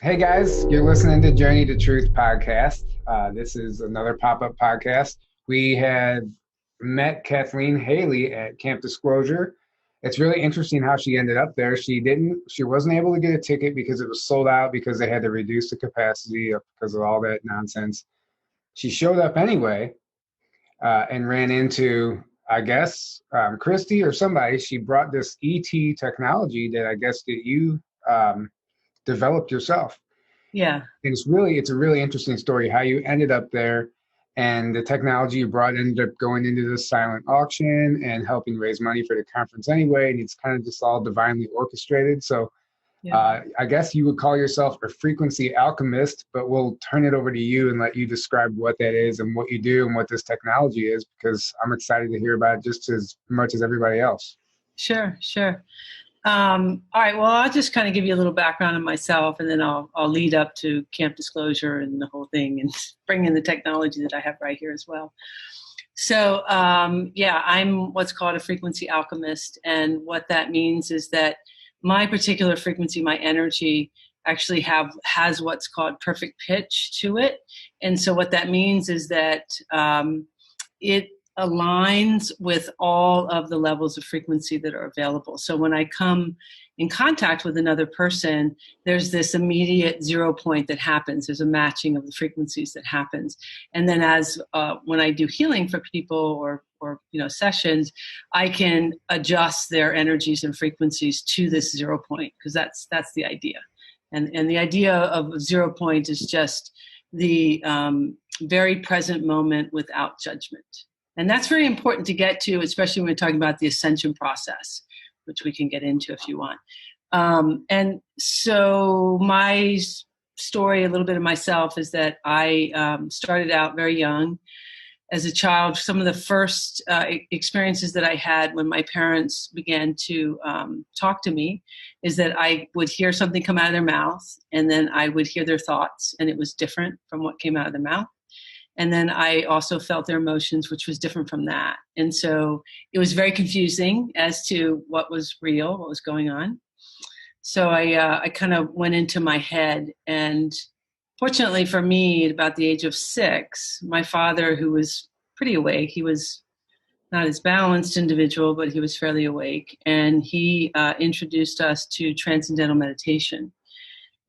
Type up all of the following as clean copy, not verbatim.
Hey guys, you're listening to Journey to Truth podcast. This is another pop-up podcast. We had met Cathleena Hailley at Camp Disclosure. It's really interesting how she ended up there. She wasn't able to get a ticket because it was sold out because they had to reduce the capacity because of all that nonsense. She showed up anyway and ran into, I guess, Christy or somebody. She brought this ET technology that I guess that you developed yourself. Yeah. And it's a really interesting story how you ended up there, and the technology you brought ended up going into this silent auction and helping raise money for the conference anyway. And it's kind of just all divinely orchestrated. So Yeah. I guess you would call yourself a frequency alchemist, but we'll turn it over to you and let you describe what that is and what you do and what this technology is, because I'm excited to hear about it just as much as everybody else. Sure. All right. Well, I'll just kind of give you a little background on myself, and then I'll lead up to Camp Disclosure and the whole thing, and bring in the technology that I have right here as well. So, yeah, I'm what's called a frequency alchemist, and what that means is that my particular frequency, my energy, actually has what's called perfect pitch to it, and so what that means is that it aligns with all of the levels of frequency that are available. So when I come in contact with another person, there's this immediate 0 point that happens. There's a matching of the frequencies that happens. And then when I do healing for people or sessions, I can adjust their energies and frequencies to this 0 point, because that's the idea. And the idea of 0 point is just the very present moment without judgment. And that's very important to get to, especially when we're talking about the ascension process, which we can get into if you want. And so my story, a little bit of myself, is that I started out very young. As a child, some of the first experiences that I had when my parents began to talk to me is that I would hear something come out of their mouth, and then I would hear their thoughts, and it was different from what came out of their mouth. And then I also felt their emotions, which was different from that. And so it was very confusing as to what was real, what was going on. So I kind of went into my head. And fortunately for me, at about the age of 6, my father, who was pretty awake, he was not as balanced individual, but he was fairly awake. And he introduced us to transcendental meditation.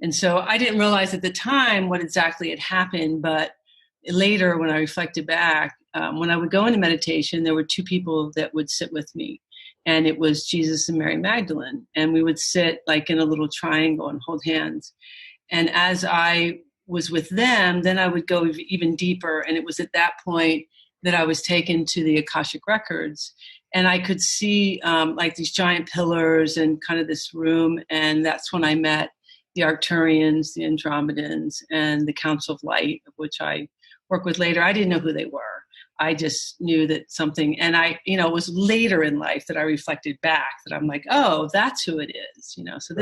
And so I didn't realize at the time what exactly had happened, but later, when I reflected back, when I would go into meditation, there were 2 people that would sit with me, and it was Jesus and Mary Magdalene. And we would sit like in a little triangle and hold hands. And as I was with them, then I would go even deeper. And it was at that point that I was taken to the Akashic records. And I could see like these giant pillars and kind of this room. And that's when I met the Arcturians, the Andromedans, and the Council of Light, of which I work with later. I didn't know who they were. I just knew that something, and it was later in life that I reflected back that I'm like, oh, that's who it is, So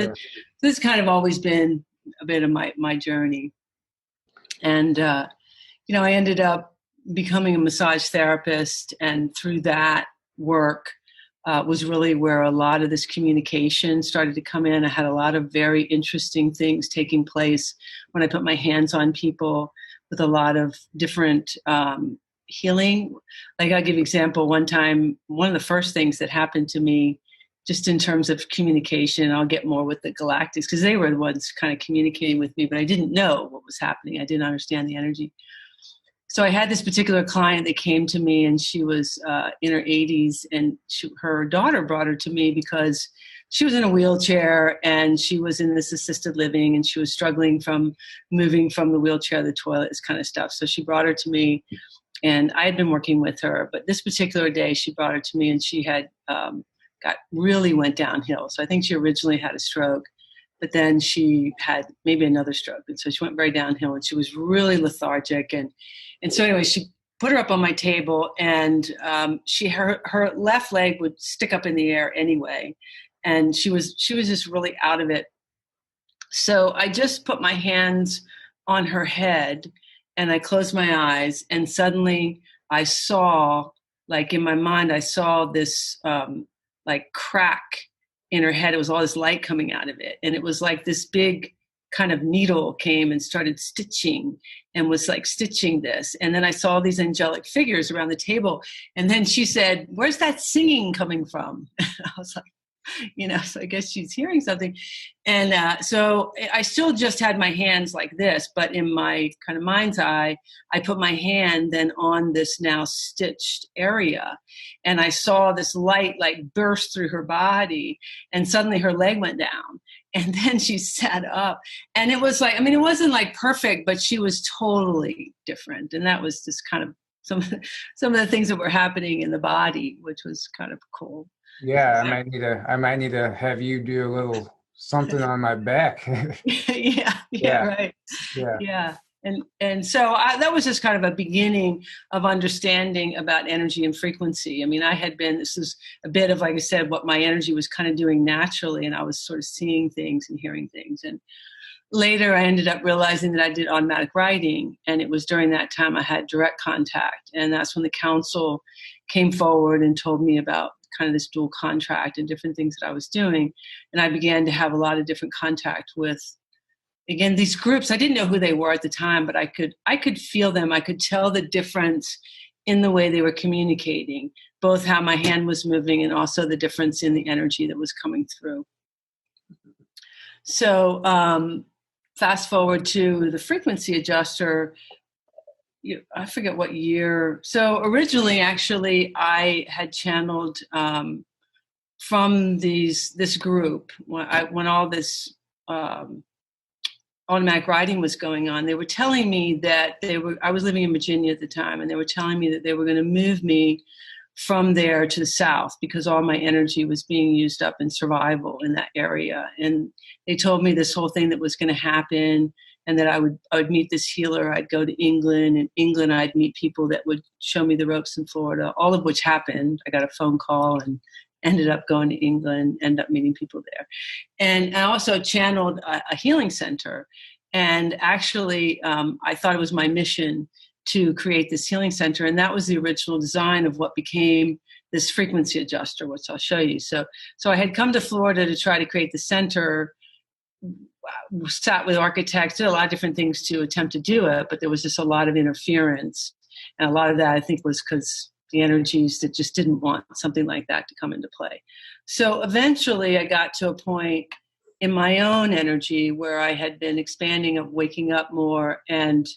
this kind of always been a bit of my journey. And, I ended up becoming a massage therapist, and through that work was really where a lot of this communication started to come in. I had a lot of very interesting things taking place when I put my hands on people, with a lot of different healing. Like, I'll give you an example. One time, one of the first things that happened to me, just in terms of communication, I'll get more with the Galactics, because they were the ones kind of communicating with me, but I didn't know what was happening. I didn't understand the energy. So I had this particular client that came to me, and she was in her 80s, and her daughter brought her to me because she was in a wheelchair, and she was in this assisted living, and she was struggling from moving from the wheelchair to the toilet, this kind of stuff. So she brought her to me, and I had been working with her, but this particular day she brought her to me, and she had went downhill. So I think she originally had a stroke, but then she had maybe another stroke. And so she went very downhill, and she was really lethargic. And so anyway, she put her up on my table, and her left leg would stick up in the air anyway. And she was just really out of it. So I just put my hands on her head, and I closed my eyes, and suddenly I saw, like in my mind, I saw this like crack in her head. It was all this light coming out of it. And it was like this big kind of needle came and started stitching and was like stitching this. And then I saw these angelic figures around the table. And then she said, "Where's that singing coming from?" I was like, so I guess she's hearing something. And so I still just had my hands like this, but in my kind of mind's eye, I put my hand then on this now stitched area. And I saw this light like burst through her body, and suddenly her leg went down. And then she sat up, and it was like, it wasn't like perfect, but she was totally different. And that was just kind of some of the things that were happening in the body, which was kind of cool. Yeah, I might need to have you do a little something on my back. yeah, right. Yeah. And so that was just kind of a beginning of understanding about energy and frequency. This is a bit of, like I said, what my energy was kind of doing naturally, and I was sort of seeing things and hearing things. And later I ended up realizing that I did automatic writing, and it was during that time I had direct contact. And that's when the council came forward and told me about kind of this dual contract and different things that I was doing. And I began to have a lot of different contact with, again, these groups. I didn't know who they were at the time, but I could feel them. I could tell the difference in the way they were communicating, both how my hand was moving and also the difference in the energy that was coming through. So fast forward to the frequency adjuster. I forget what year. So originally, actually, I had channeled from this group when all this automatic writing was going on. They were telling me that I was living in Virginia at the time, and they were telling me that they were going to move me from there to the south because all my energy was being used up in survival in that area. And they told me this whole thing that was going to happen, and that I would meet this healer. I'd go to England. In England, I'd meet people that would show me the ropes in Florida, all of which happened. I got a phone call and ended up going to England, ended up meeting people there. And I also channeled a healing center. And actually, I thought it was my mission to create this healing center. And that was the original design of what became this frequency adjuster, which I'll show you. So I had come to Florida to try to create the center, sat with architects, did a lot of different things to attempt to do it, but there was just a lot of interference. And a lot of that, I think, was because the energies that just didn't want something like that to come into play. So eventually I got to a point in my own energy where I had been expanding, of waking up more, and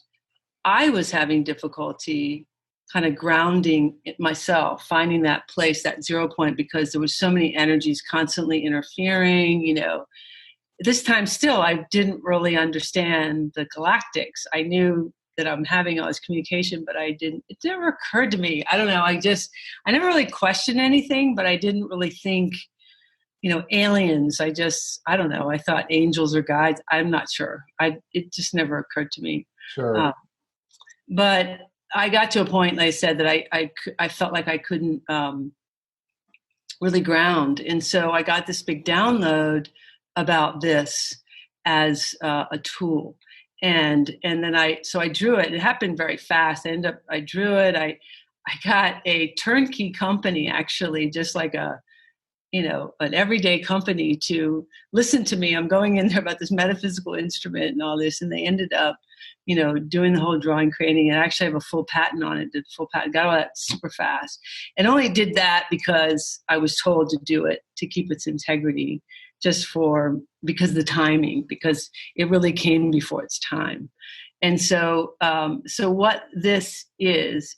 I was having difficulty kind of grounding myself, finding that place, that 0 point, because there was so many energies constantly interfering. This time still, I didn't really understand the galactics. I knew that I'm having all this communication, but it never occurred to me. I don't know. I never really questioned anything, but I didn't really think, aliens. I don't know. I thought angels or guides. I'm not sure. It just never occurred to me. Sure. But I got to a point, like I said, that I felt like I couldn't really ground. And so I got this big download about this as a tool. And then I drew it. It happened very fast. I drew it. I got a turnkey company, actually, just like an everyday company, to listen to me. I'm going in there about this metaphysical instrument and all this. And they ended up, doing the whole drawing, creating it. I actually have a full patent on it, got all that super fast. And only did that because I was told to do it to keep its integrity, because of the timing, because it really came before its time. And so what this is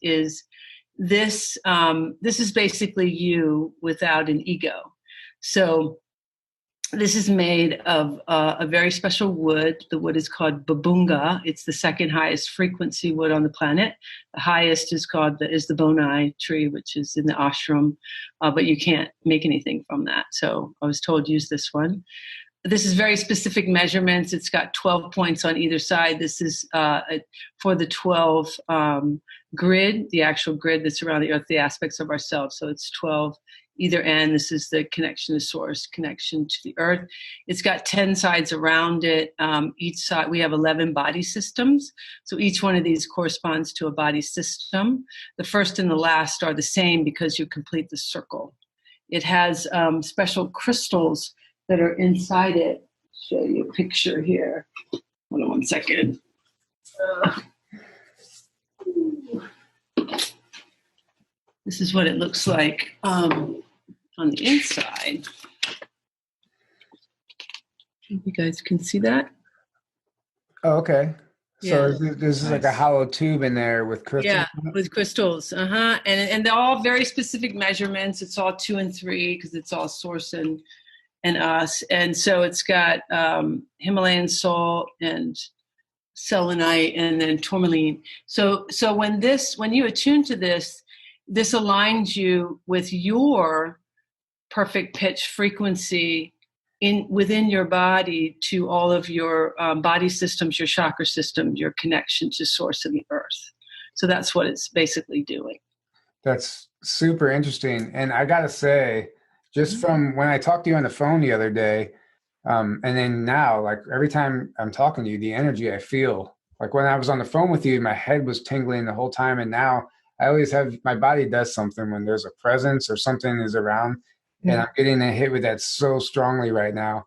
this is basically you without an ego. So this is made of a very special wood. The wood is called babunga. It's the second highest frequency wood on the planet. The highest is the bonsai tree, which is in the ashram, but you can't make anything from that. So I was told use this one. This is very specific measurements. It's got 12 points on either side. This is for the 12 grid, the actual grid that's around the earth, the aspects of ourselves. So it's 12 either end. This is the connection to source, connection to the earth. It's got 10 sides around it. Each side, we have 11 body systems. So each one of these corresponds to a body system. The first and the last are the same because you complete the circle. It has special crystals that are inside it show you a picture here. Hold on one second. This is what it looks like on the inside. You guys can see that? Oh, okay. So Yeah. this is like a hollow tube in there with crystals. Yeah, with crystals. And they're all very specific measurements. It's all 2 and 3 because it's all source and us. And so it's got Himalayan salt and selenite and then tourmaline. So when you attune to this aligns you with your perfect pitch frequency within your body to all of your body systems, your chakra system, your connection to source and the earth. So that's what it's basically doing. That's super interesting. And I got to say, just from when I talked to you on the phone the other day, and then now, like every time I'm talking to you, the energy I feel, like when I was on the phone with you, my head was tingling the whole time. And now I always have, my body does something when there's a presence or something is around. And I'm getting a hit with that so strongly right now.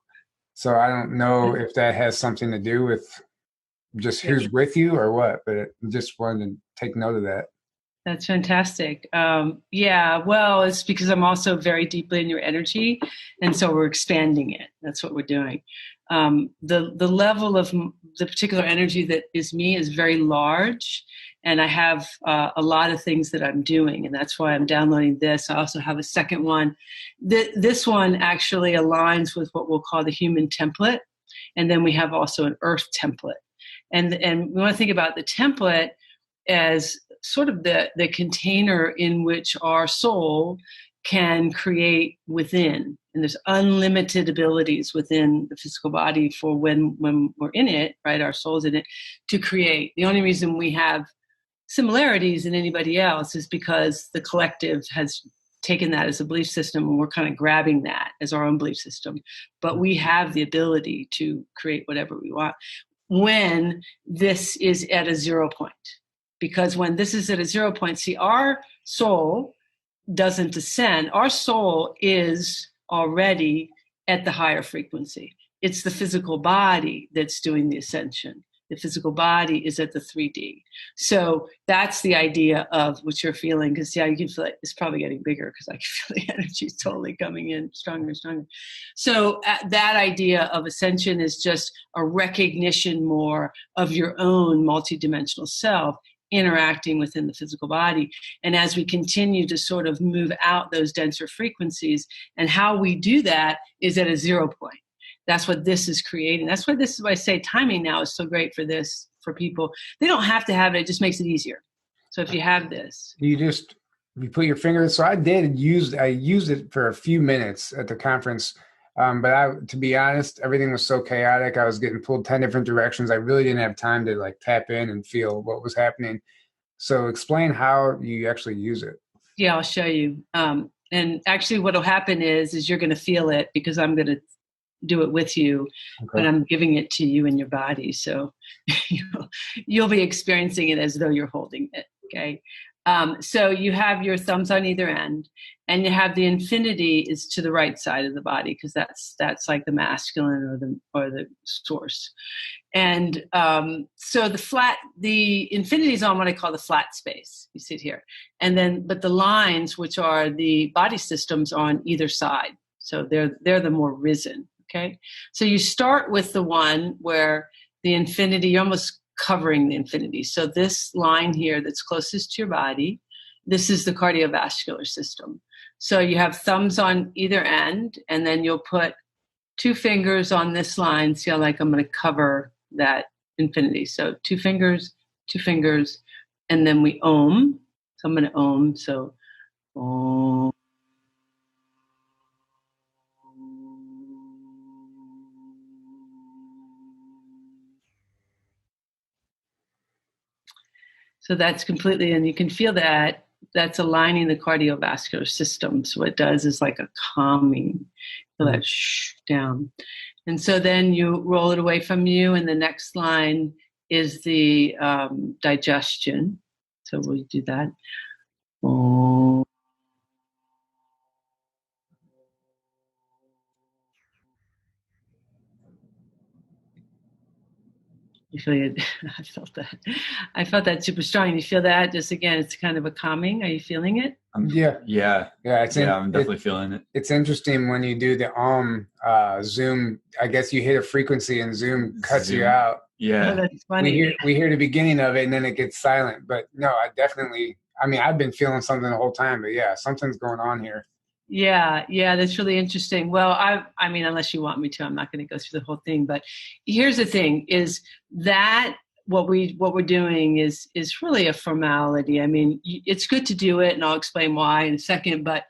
So I don't know if that has something to do with just who's with you or what, but I just wanted to take note of that. That's fantastic. Yeah, well, it's because I'm also very deeply in your energy. And so we're expanding it. That's what we're doing. The level of the particular energy that is me is very large. And I have a lot of things that I'm doing. And that's why I'm downloading this. I also have a second one. This one actually aligns with what we'll call the human template. And then we have also an earth template. And we want to think about the template as sort of the container in which our soul can create within. And there's unlimited abilities within the physical body for when we're in it, right? Our soul's in it, to create. The only reason we have similarities in anybody else is because the collective has taken that as a belief system and we're kind of grabbing that as our own belief system. But we have the ability to create whatever we want when this is at a 0 point. Because when this is at a 0 point, see, our soul doesn't descend. Our soul is already at the higher frequency. It's the physical body that's doing the ascension. The physical body is at the 3D. So that's the idea of what you're feeling. Because, yeah, you can feel it. It's probably getting bigger because I can feel the energy is totally coming in stronger and stronger. So that idea of ascension is just a recognition more of your own multidimensional self interacting within the physical body. And as we continue to sort of move out those denser frequencies, and how we do that is at a 0 point. That's what this is creating. That's why this is why I say timing now is so great for this, for people. They don't have to have it. It just makes it easier. So if you have this. You put your finger. So I used it for a few minutes at the conference. But to be honest, everything was so chaotic. I was getting pulled 10 different directions. I really didn't have time to like tap in and feel what was happening. So explain how you actually use it. Yeah, I'll show you. And actually what will happen is you're going to feel it because I'm going to do it with you, but I'm giving it to you in your body. So you'll be experiencing it as though you're holding it. Okay. So you have your thumbs on either end, and you have the infinity is to the right side of the body because that's like the masculine or the source. And so the infinity is on what I call the flat space. You see it here, and then but the lines, which are the body systems, are on either side. So they're the more risen. Okay, so you start with the one where the infinity, you're almost covering the infinity. So this line here that's closest to your body, this is the cardiovascular system. So you have thumbs on either end, and then you'll put 2 fingers on this line. See how like I'm going to cover that infinity. So 2 fingers, and then we Om. So I'm going to Om. So Om. So that's completely, and you can feel that's aligning the cardiovascular system. So what it does is like a calming, feel that down. And so then you roll it away from you, and the next line is the digestion. So we'll do that. Oh. You feel it? I felt that super strong. You feel that? Just again, it's kind of a calming. Are you feeling it? Yeah. I'm definitely feeling it. It's interesting when you do the Zoom. I guess you hit a frequency and Zoom cuts you out. Yeah, oh, that's funny. We hear the beginning of it and then it gets silent. But no, I've been feeling something the whole time. But yeah, something's going on here. Yeah, that's really interesting. Well, I mean, unless you want me to, I'm not going to go through the whole thing. But here's the thing: is that what we're doing is really a formality. I mean, it's good to do it, and I'll explain why in a second. But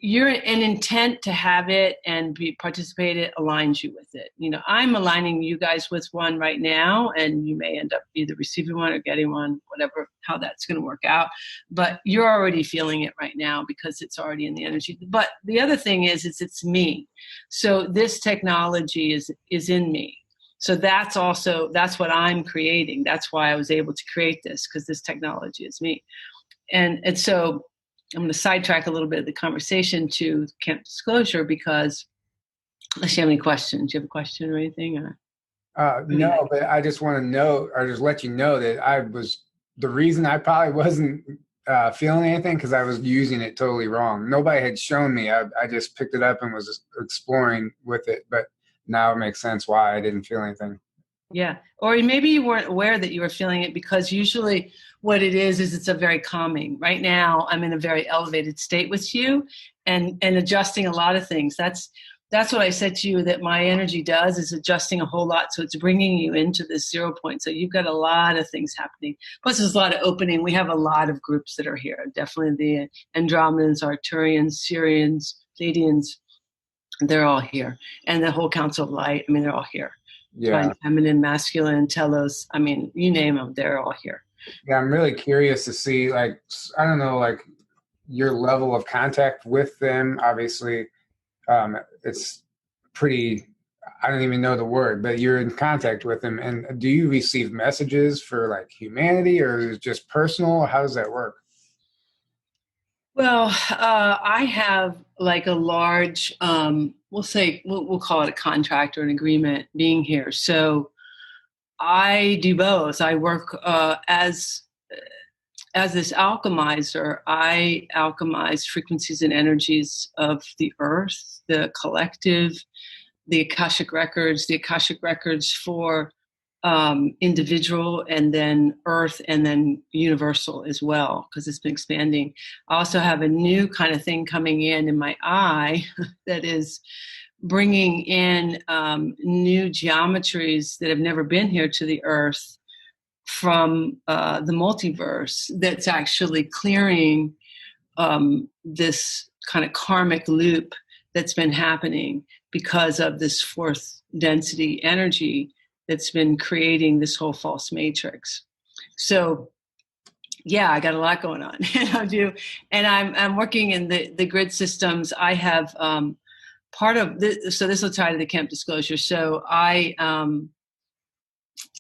you're an intent to have it and participate. It aligns you with it. You know, I'm aligning you guys with one right now, and you may end up either receiving one or getting one, whatever, how that's going to work out. But you're already feeling it right now because it's already in the energy. But the other thing is it's me. So this technology is in me. So that's what I'm creating. That's why I was able to create this, because this technology is me. And so I'm going to sidetrack a little bit of the conversation to Camp Disclosure, because unless you have any questions. Do you have a question or anything? Or? No, but I just want to know, or just let you know that the reason I probably wasn't feeling anything because I was using it totally wrong. Nobody had shown me. I just picked it up and was exploring with it. But now it makes sense why I didn't feel anything. Yeah. Or maybe you weren't aware that you were feeling it, because usually what it is it's a very calming. Right now, I'm in a very elevated state with you and adjusting a lot of things. That's what I said to you, that my energy does, is adjusting a whole lot. So it's bringing you into this 0 point. So you've got a lot of things happening. Plus there's a lot of opening. We have a lot of groups that are here. Definitely the Andromedans, Arcturians, Syrians, Pleiadians, they're all here. And the whole Council of Light, I mean, they're all here. Yeah. Feminine, masculine, telos, I mean, you name them, they're all here. Yeah, I'm really curious to see, like, I don't know, like your level of contact with them. Obviously, it's pretty, I don't even know the word, but you're in contact with them. And do you receive messages for like humanity, or is it just personal? How does that work? Well, I have like a large, we'll call it a contract or an agreement being here. So I do both. I work as this alchemizer. I alchemize frequencies and energies of the earth, the collective, the Akashic records for individual, and then earth, and then universal as well, because it's been expanding. I also have a new kind of thing coming in my eye that is bringing in new geometries that have never been here to the earth from the multiverse, that's actually clearing this kind of karmic loop that's been happening because of this fourth density energy that's been creating this whole false matrix. So yeah, I got a lot going on. And I'm working in the grid systems. I have part of this, so this will tie to the Camp Disclosure. So I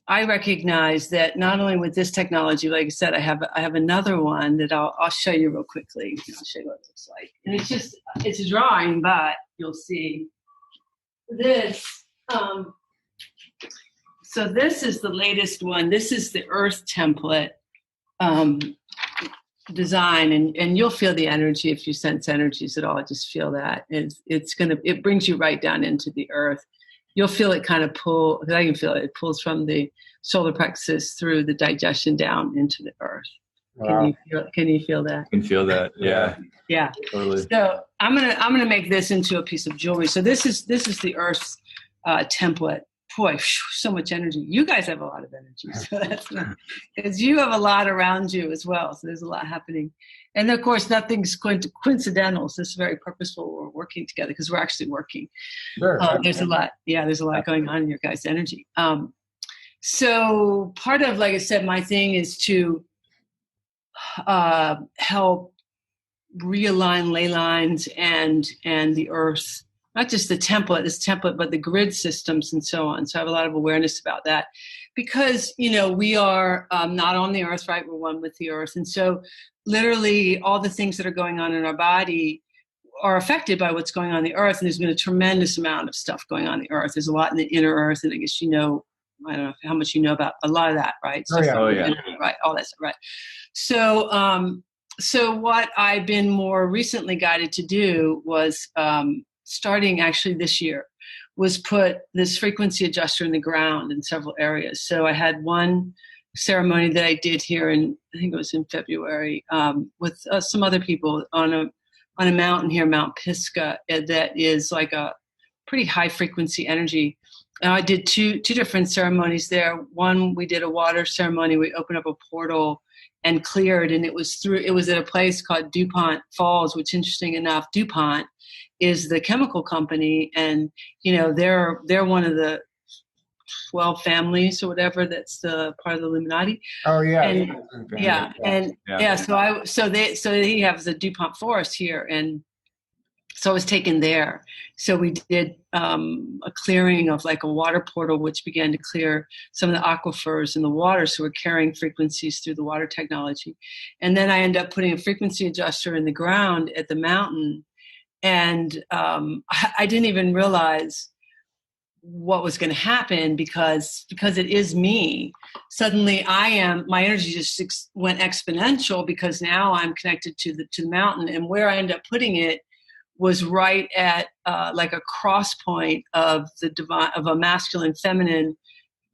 recognize that not only with this technology, like I said, I have another one that I'll show you real quickly. I'll show you what it looks like. And it's a drawing, but you'll see this. So this is the latest one. This is the Earth template design, and you'll feel the energy if you sense energies at all. Just feel that it brings you right down into the Earth. You'll feel it kind of pull. Because I can feel it. It pulls from the solar plexus through the digestion down into the Earth. Wow. Can you feel that? I can feel that. Yeah. Yeah. Totally. So I'm gonna make this into a piece of jewelry. So this is the Earth's template. Boy, so much energy. You guys have a lot of energy. So that's not, because you have a lot around you as well. So there's a lot happening. And of course, nothing's coincidental. So it's very purposeful. We're working together because we're actually working. Sure. There's a lot. Yeah, there's a lot going on in your guys' energy. So part of, like I said, my thing is to help realign ley lines and the Earth. Not just this template, but the grid systems and so on. So I have a lot of awareness about that because, we are not on the Earth, right? We're one with the Earth. And so literally all the things that are going on in our body are affected by what's going on the Earth. And there's been a tremendous amount of stuff going on the Earth. There's a lot in the inner Earth. And I guess, I don't know how much you know about a lot of that, right? Right, all that stuff, right? So, so what I've been more recently guided to do was, starting actually this year, was put this frequency adjuster in the ground in several areas. So I had one ceremony that I did here in, I think it was in February, with some other people on a mountain here, Mount Pisgah, that is like a pretty high frequency energy. And I did two different ceremonies there. One, we did a water ceremony. We opened up a portal and cleared, and it was at a place called DuPont Falls, which, interesting enough, DuPont is the chemical company, and they're one of the 12 families or whatever that's the part of the Illuminati. Oh yeah, and so he has the DuPont forest here, and so I was taken there. So we did a clearing of like a water portal, which began to clear some of the aquifers in the water. So we're carrying frequencies through the water technology. And then I ended up putting a frequency adjuster in the ground at the mountain. And I didn't even realize what was going to happen because it is me. Suddenly my energy just went exponential because now I'm connected to the mountain, and where I ended up putting it was right at like a cross point of the divine, of a masculine feminine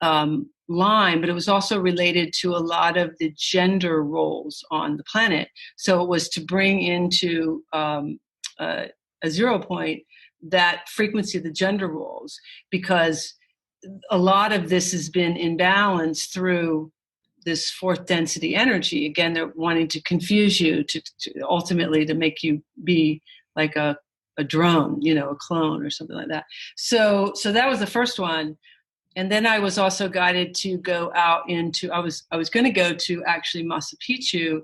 line, but it was also related to a lot of the gender roles on the planet. So it was to bring into a 0 point that frequency of the gender roles, because a lot of this has been imbalanced through this fourth density energy. Again, they're wanting to confuse you to ultimately to make you be like a drone, a clone or something like that. So that was the first one. And then I was also guided to go out into, I was going to go to actually Machu Picchu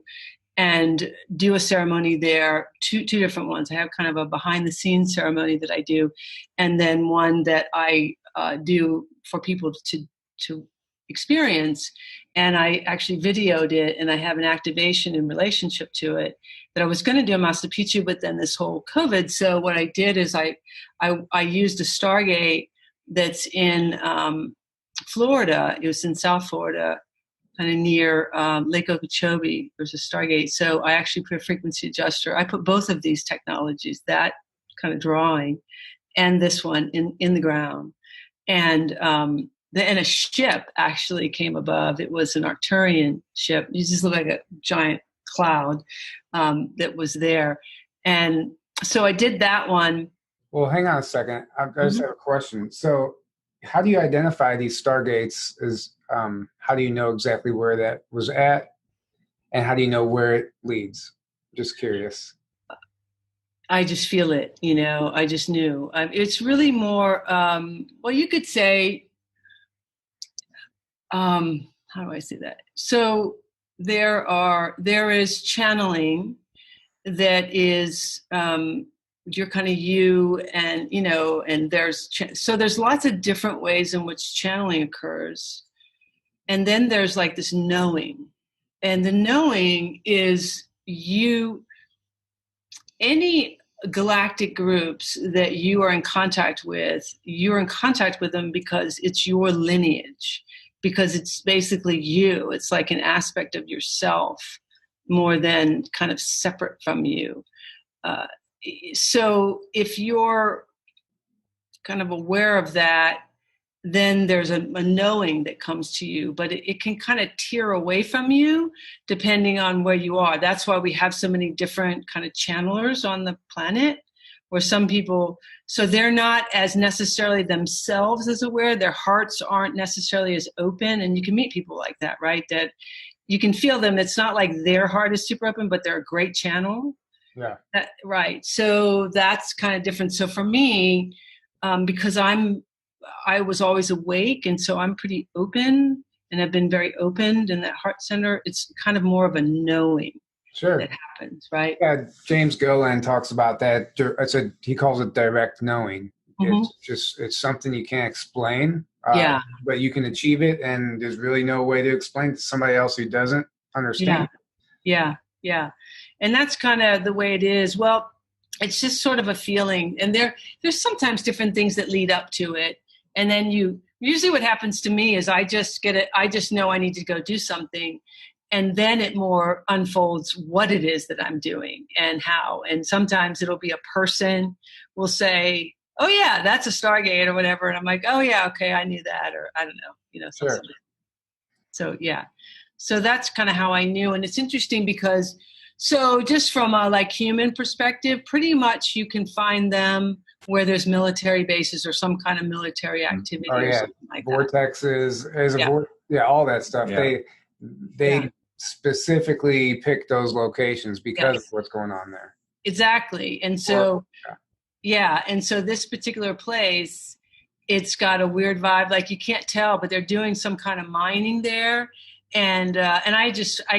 and do a ceremony there, two different ones. I have kind of a behind the scenes ceremony that I do, and then one that I do for people to experience. And I actually videoed it, and I have an activation in relationship to it that I was going to do in Machu Picchu, but then this whole COVID. So what I did is I used a Stargate that's in Florida. It was in South Florida, kind of near Lake Okeechobee. There's a Stargate. So I actually put a frequency adjuster. I put both of these technologies, that kind of drawing and this one in the ground. And a ship actually came above. It was an Arcturian ship. You just look like a giant cloud that was there. And so I did that one. Well, hang on a second. I just have a question. So how do you identify these Stargates? How do you know exactly where that was at? And how do you know where it leads? Just curious. I just feel it, I just knew. It's really more, well, you could say, how do I say that? So there is channeling that is, you're kind of you, and, and there's lots of different ways in which channeling occurs. And then there's like this knowing, and the knowing is any galactic groups that you are in contact with, you're in contact with them because it's your lineage, because it's basically you. It's like an aspect of yourself more than kind of separate from you. So if you're kind of aware of that, then there's a knowing that comes to you, but it can kind of tear away from you depending on where you are. That's why we have so many different kind of channelers on the planet, where some people, so they're not as necessarily themselves as aware, their hearts aren't necessarily as open, and you can meet people like that, right? That you can feel them. It's not like their heart is super open, but they're a great channel. Yeah. Right. So that's kind of different. So for me, because I was always awake, and so I'm pretty open, and I've been very opened in that heart center. It's kind of more of a knowing that happens, right? Yeah, James Golan talks about that. He calls it direct knowing. It's something you can't explain, but you can achieve it, and there's really no way to explain to somebody else who doesn't understand. Yeah. And that's kind of the way it is. Well, it's just sort of a feeling, and there's sometimes different things that lead up to it. And then usually what happens to me is I just know I need to go do something. And then it more unfolds what it is that I'm doing and how. And sometimes it'll be a person will say, oh yeah, that's a Stargate or whatever. And I'm like, oh yeah, okay, I knew that. Or I don't know, Sure. So yeah. So that's kind of how I knew. And it's interesting because, so just from a like human perspective, pretty much you can find them where there's military bases or some kind of military activity or something like vortexes, that. All that stuff. Yeah. They specifically pick those locations because of what's going on there. Exactly. And so, and so this particular place, it's got a weird vibe, like you can't tell, but they're doing some kind of mining there. And I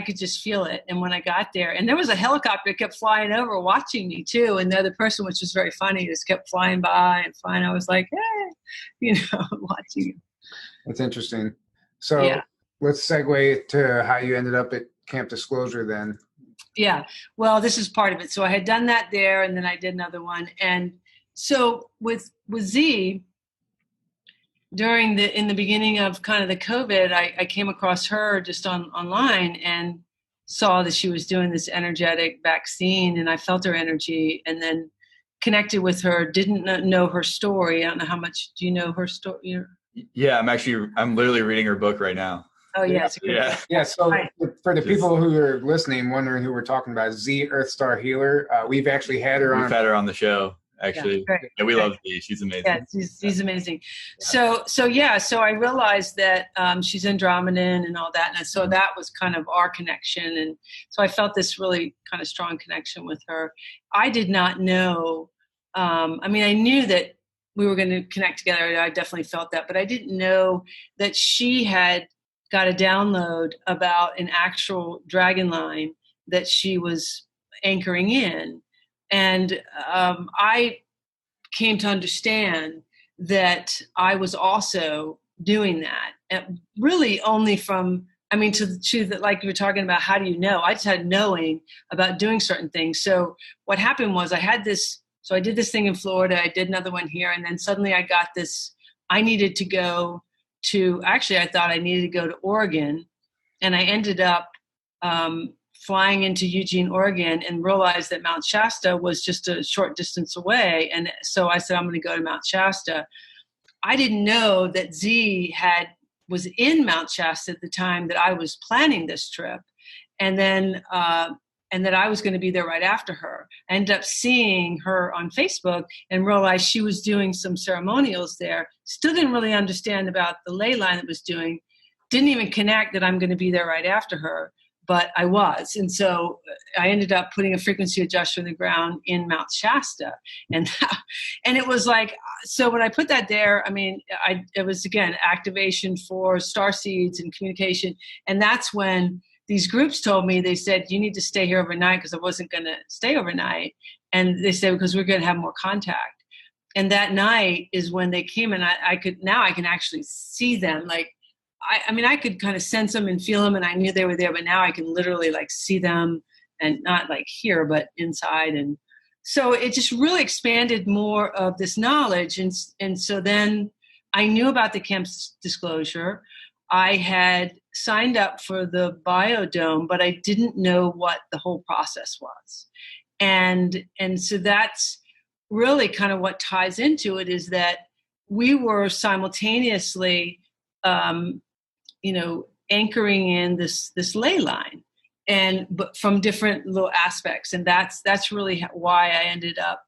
could just feel it. And when I got there, and there was a helicopter that kept flying over watching me too. And the other person, which was very funny, just kept flying by and flying. I was like, hey, watching you. That's interesting. So let's segue to how you ended up at Camp Disclosure then. Yeah. Well, this is part of it. So I had done that there, and then I did another one. And so with Z, in the beginning of kind of the COVID, I came across her just online and saw that she was doing this energetic vaccine, and I felt her energy and then connected with her, didn't know her story. I don't know how much do you know her story? Yeah, I'm literally reading her book right now. Oh yeah. Yeah. So for the people who are listening, wondering who we're talking about, Z Earth Star Healer, we've actually had her on. We've had her on the show. Actually, we love Z. She's amazing. Yeah, she's amazing. Yeah. So I realized that she's Andromedan and all that, and so that was kind of our connection, and so I felt this really kind of strong connection with her. I did not know. I knew that we were going to connect together. I definitely felt that, but I didn't know that she had got a download about an actual dragon line that she was anchoring in. And I came to understand that I was also doing that, and really only from, like you were talking about, how do you know? I just had knowing about doing certain things. So what happened was I did this thing in Florida, I did another one here, and then suddenly I got this, I needed to go to, actually I thought I needed to go to Oregon, and I ended up flying into Eugene, Oregon, and realized that Mount Shasta was just a short distance away. And so I said, I'm going to go to Mount Shasta. I didn't know that Z was in Mount Shasta at the time that I was planning this trip. And then, and that I was going to be there right after her. I ended up seeing her on Facebook and realized she was doing some ceremonials there. Still didn't really understand about the ley line it was doing. Didn't even connect that I'm going to be there right after her, but I was. And so I ended up putting a frequency adjuster in the ground in Mount Shasta. And it was like, so when I put that there, it was, again, activation for star seeds and communication. And that's when these groups told me, they said, you need to stay here overnight, because I wasn't going to stay overnight. And they said, because we're going to have more contact. And that night is when they came, and I can actually see them. Like, I could kind of sense them and feel them, and I knew they were there, but now I can literally like see them, and not like here, but inside. And so it just really expanded more of this knowledge. And so then I knew about the Camp Disclosure. I had signed up for the biodome, but I didn't know what the whole process was. And so that's really kind of what ties into it, is that we were simultaneously, anchoring in this ley line, but from different little aspects. And that's really why I ended up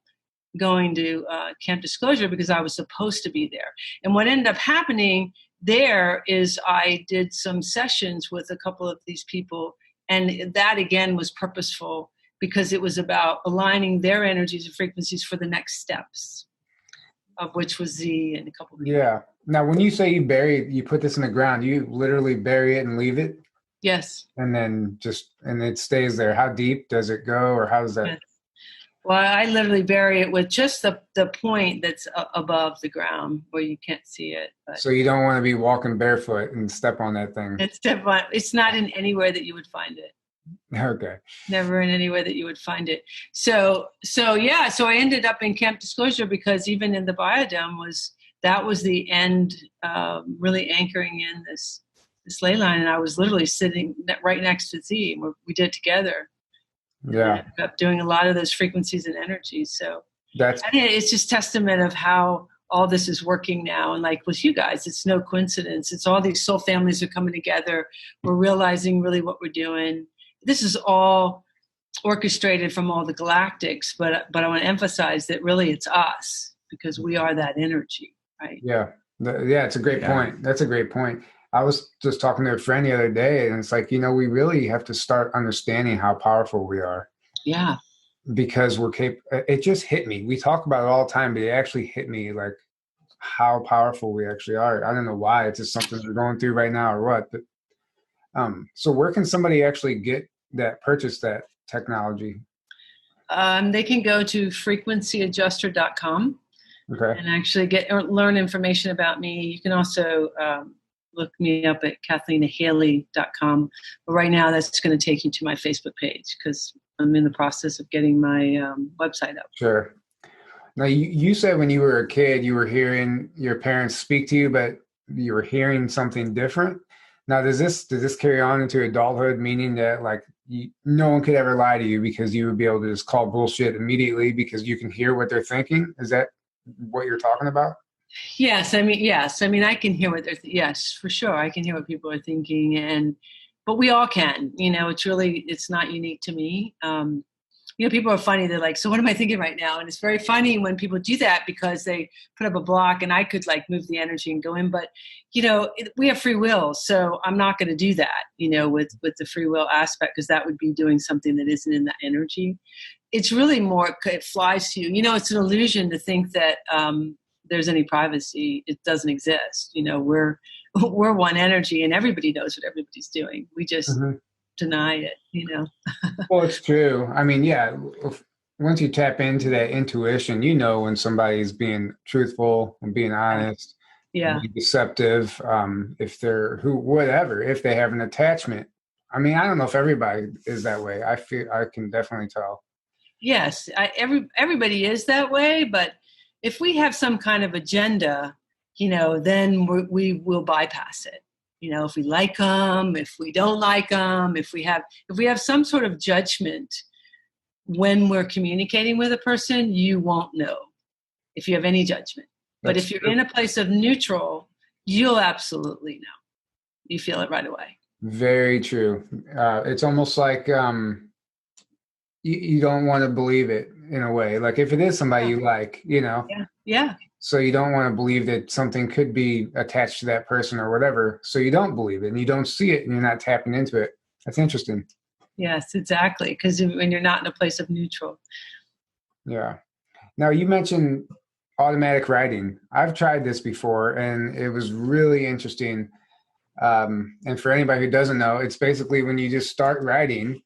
going to Camp Disclosure, because I was supposed to be there. And what ended up happening there is I did some sessions with a couple of these people, and that again was purposeful, because it was about aligning their energies and frequencies for the next steps, of which was Z and a couple of people. Yeah. Now, when you say you put this in the ground, you literally bury it and leave it? Yes. And then and it stays there. How deep does it go, or how does that? Yes. Well, I literally bury it with just the point that's above the ground where you can't see it. But so you don't want to be walking barefoot and step on that thing. It's not in anywhere that you would find it. Okay. Never in anywhere that you would find it. So I ended up in Camp Disclosure, because even in the biodome that was the end, really anchoring in this ley line. And I was literally sitting right next to Z. We did it together. Yeah. And I ended up doing a lot of those frequencies and energies. So I mean, it's just testament of how all this is working now. And like with you guys, it's no coincidence. It's all these soul families are coming together. We're realizing really what we're doing. This is all orchestrated from all the galactics, but I want to emphasize that really it's us, because we are that energy, right? Yeah. It's a great point. That's a great point. I was just talking to a friend the other day, and it's like, we really have to start understanding how powerful we are. Yeah. Because we're capable. It just hit me. We talk about it all the time, but it actually hit me, like how powerful we actually are. I don't know why. It's just something we're going through right now or what. But so where can somebody actually purchase that technology? They can go to frequencyadjuster.com and actually learn information about me. You can also look me up at CathleenaHailley.com. But right now, that's going to take you to my Facebook page, because I'm in the process of getting my website up. Sure. Now, you said when you were a kid, you were hearing your parents speak to you, but you were hearing something different. Now, does this carry on into adulthood, meaning that like no one could ever lie to you because you would be able to just call bullshit immediately because you can hear what they're thinking? Is that what you're talking about? Yes. I mean, I can hear what yes, for sure. I can hear what people are thinking, but we all can, it's not unique to me. People are funny. They're like, so what am I thinking right now? And it's very funny when people do that, because they put up a block and I could like move the energy and go in, but we have free will. So I'm not going to do that, with the free will aspect, because that would be doing something that isn't in that energy. It's really more, it flies to you. It's an illusion to think that, there's any privacy. It doesn't exist. We're one energy, and everybody knows what everybody's doing. We just deny it, Well, it's true. I mean, yeah, once you tap into that intuition, when somebody's being truthful and being honest, being deceptive, if if they have an attachment. I mean, I don't know if everybody is that way. I can definitely tell. Yes, everybody is that way, but if we have some kind of agenda, then we will bypass it. If we like them, if we don't like them, if we have some sort of judgment when we're communicating with a person, you won't know if you have any judgment. But if you're in a place of neutral, you'll absolutely know. You feel it right away. Very true. It's almost like you don't want to believe it in a way. Like if it is somebody you like, Yeah. So you don't want to believe that something could be attached to that person or whatever. So you don't believe it and you don't see it and you're not tapping into it. That's interesting. Yes, exactly. Because when you're not in a place of neutral. Yeah. Now you mentioned automatic writing. I've tried this before and it was really interesting. And for anybody who doesn't know, it's basically when you just start writing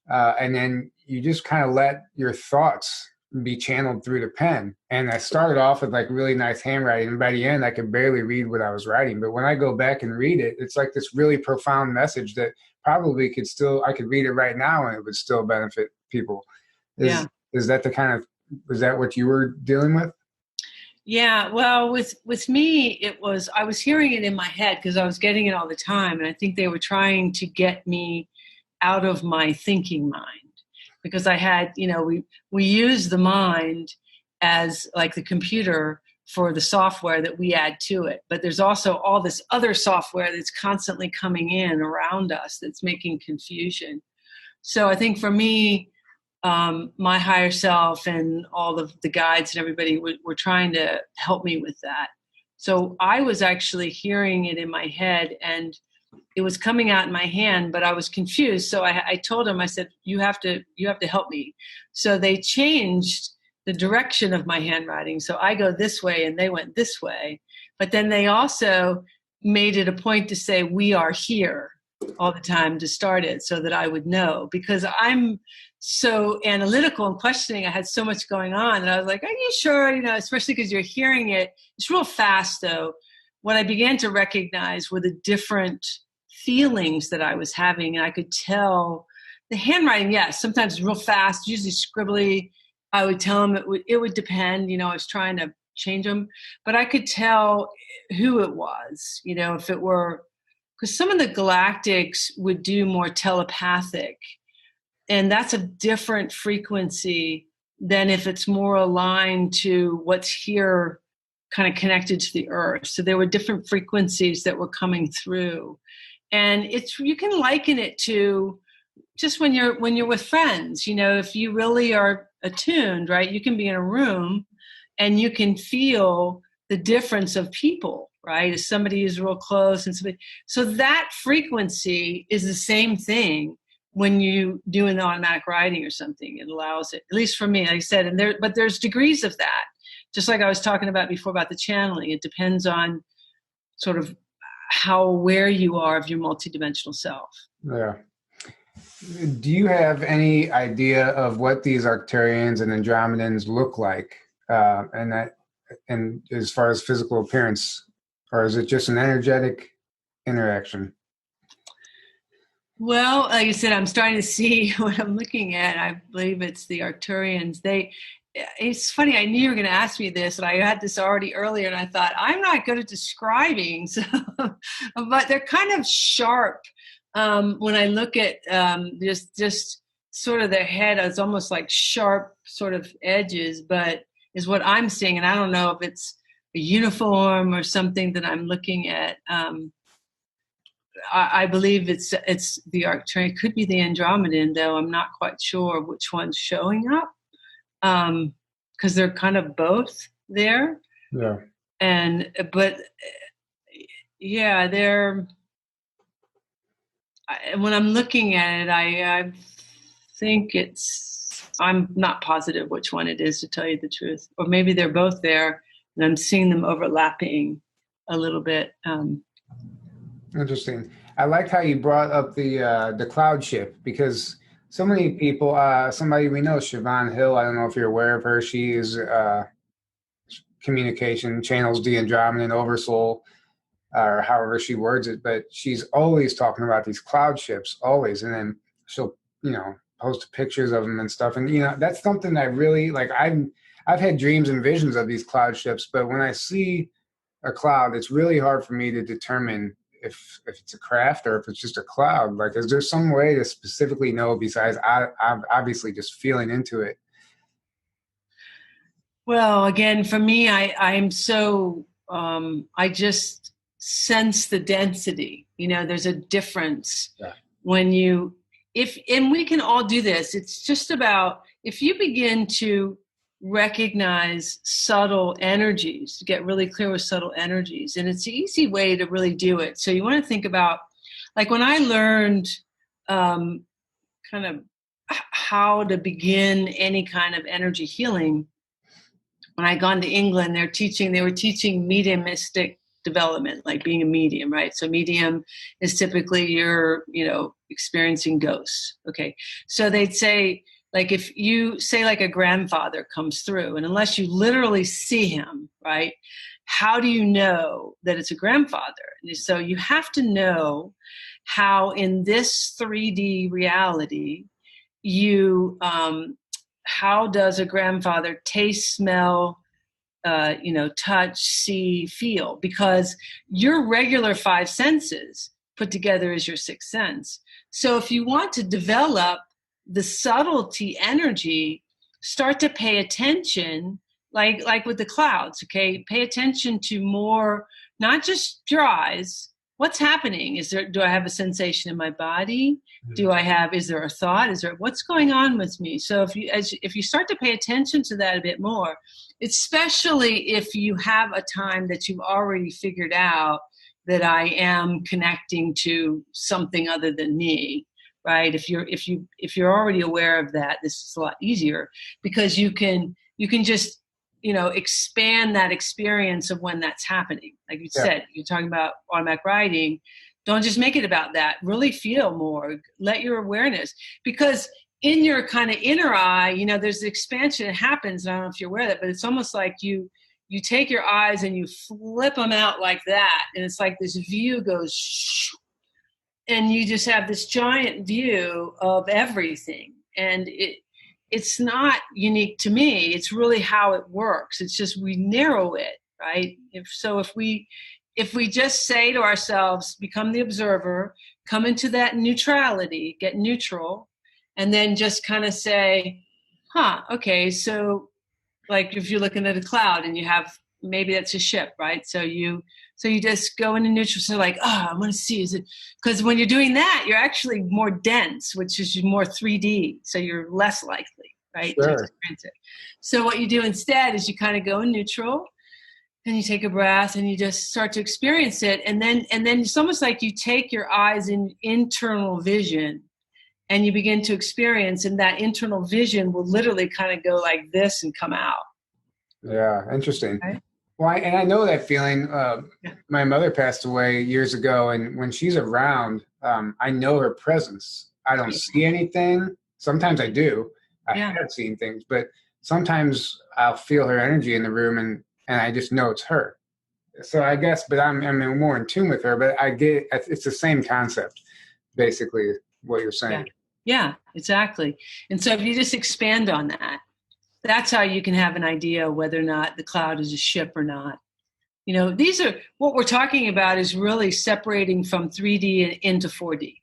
and then you just kind of let your thoughts be channeled through the pen. And I started off with like really nice handwriting, and by the end I could barely read what I was writing. But when I go back and read it, it's like this really profound message that probably I could read it right now and it would still benefit people. Is that what you were dealing with? Yeah, well, with me, I was hearing it in my head because I was getting it all the time. And I think they were trying to get me out of my thinking mind. Because I had, we use the mind as like the computer for the software that we add to it. But there's also all this other software that's constantly coming in around us that's making confusion. So I think for me, my higher self and all of the guides and everybody were trying to help me with that. So I was actually hearing it in my head and it was coming out in my hand, but I was confused. So I told him, I said, you have to help me. So they changed the direction of my handwriting. So I go this way and they went this way. But then they also made it a point to say, we are here all the time to start it so that I would know, because I'm so analytical and questioning. I had so much going on and I was like, are you sure? Especially because you're hearing it. It's real fast though. What I began to recognize were the different feelings that I was having. And I could tell the handwriting, yes, sometimes real fast, usually scribbly. I would tell them it would depend. I was trying to change them, but I could tell who it was, if it were, because some of the galactics would do more telepathic, and that's a different frequency than if it's more aligned to what's here, kind of connected to the earth. So there were different frequencies that were coming through. And you can liken it to just when you're with friends, if you really are attuned, right, you can be in a room and you can feel the difference of people, right? If somebody is real close and somebody, so that frequency is the same thing when you do an automatic writing or something. It allows it, at least for me, like I said, but there's degrees of that. Just like I was talking about before about the channeling, it depends on sort of how aware you are of your multidimensional self. Yeah. Do you have any idea of what these Arcturians and Andromedans look like, and as far as physical appearance, or is it just an energetic interaction? Well, like I said, I'm starting to see what I'm looking at. I believe it's the Arcturians. It's funny, I knew you were going to ask me this, and I had this already earlier, and I thought, I'm not good at describing, so, but they're kind of sharp. When I look at just sort of their head, it's almost like sharp sort of edges, but is what I'm seeing, and I don't know if it's a uniform or something that I'm looking at. I believe it's the Arcturian. It could be the Andromedan, though I'm not quite sure which one's showing up. Because they're kind of both there. Yeah. But when I'm looking at it, I think I'm not positive which one it is, to tell you the truth. Or maybe they're both there and I'm seeing them overlapping a little bit. Interesting. I liked how you brought up the cloud ship, because so many people, somebody we know, Siobhan Hill, I don't know if you're aware of her. She is communication, channels the Andromedan oversoul, or however she words it, but she's always talking about these cloud ships, always. And then she'll, post pictures of them and stuff. And, that's something I really, like, I've had dreams and visions of these cloud ships, but when I see a cloud, it's really hard for me to determine if it's a craft or if it's just a cloud. Like, is there some way to specifically know besides I'm obviously just feeling into it? Well, again, for me, I'm so, I just sense the density. There's a difference when and we can all do this. It's just about, if you begin to recognize subtle energies, to get really clear with subtle energies, and it's an easy way to really do it. So you want to think about, like, when I learned kind of how to begin any kind of energy healing, when I gone to England, they were teaching mediumistic development, like being a medium, right? So medium is typically you're, experiencing ghosts. Okay. So they'd say, like, if you say, like, a grandfather comes through, and unless you literally see him, right, how do you know that it's a grandfather? And so you have to know how in this 3D reality, how does a grandfather taste, smell, touch, see, feel? Because your regular 5 senses put together is your 6th sense. So if you want to develop the subtlety energy, start to pay attention, like with the clouds, okay? Pay attention to more, not just your eyes. What's happening? Do I have a sensation in my body? Is there a thought? What's going on with me? So if you start to pay attention to that a bit more, especially if you have a time that you've already figured out that I am connecting to something other than me, right? If you're already aware of that, this is a lot easier, because you can just, expand that experience of when that's happening. Like you said, you're talking about automatic writing. Don't just make it about that. Really feel more. Let your awareness, because in your kind of inner eye, there's the expansion that happens. I don't know if you're aware of that, but it's almost like you take your eyes and you flip them out like that. And it's like this view goes, shoo, and you just have this giant view of everything. And it's not unique to me. It's really how it works. It's just we narrow it, right? If we just say to ourselves, become the observer, come into that neutrality, get neutral, and then just kind of say, okay, so like if you're looking at a cloud and you have, maybe that's a ship, right? So you just go into neutral. So like, I want to see, is it, because when you're doing that, you're actually more dense, which is more 3D. So you're less likely, right, to experience it. So what you do instead is you kind of go in neutral and you take a breath and you just start to experience it. And then it's almost like you take your eyes in internal vision and you begin to experience, and that internal vision will literally kind of go like this and come out. Yeah, interesting. Okay. Well, I know that feeling. My mother passed away years ago, and when she's around, I know her presence. I don't see anything. Sometimes I do. I have seen things, but sometimes I'll feel her energy in the room, and I just know it's her. So I guess, but I'm more in tune with her. But I get it's the same concept, basically, what you're saying. Yeah, exactly. And so if you just expand on that, that's how you can have an idea whether or not the cloud is a ship or not. You know, these are what we're talking about is really separating from 3D into 4D.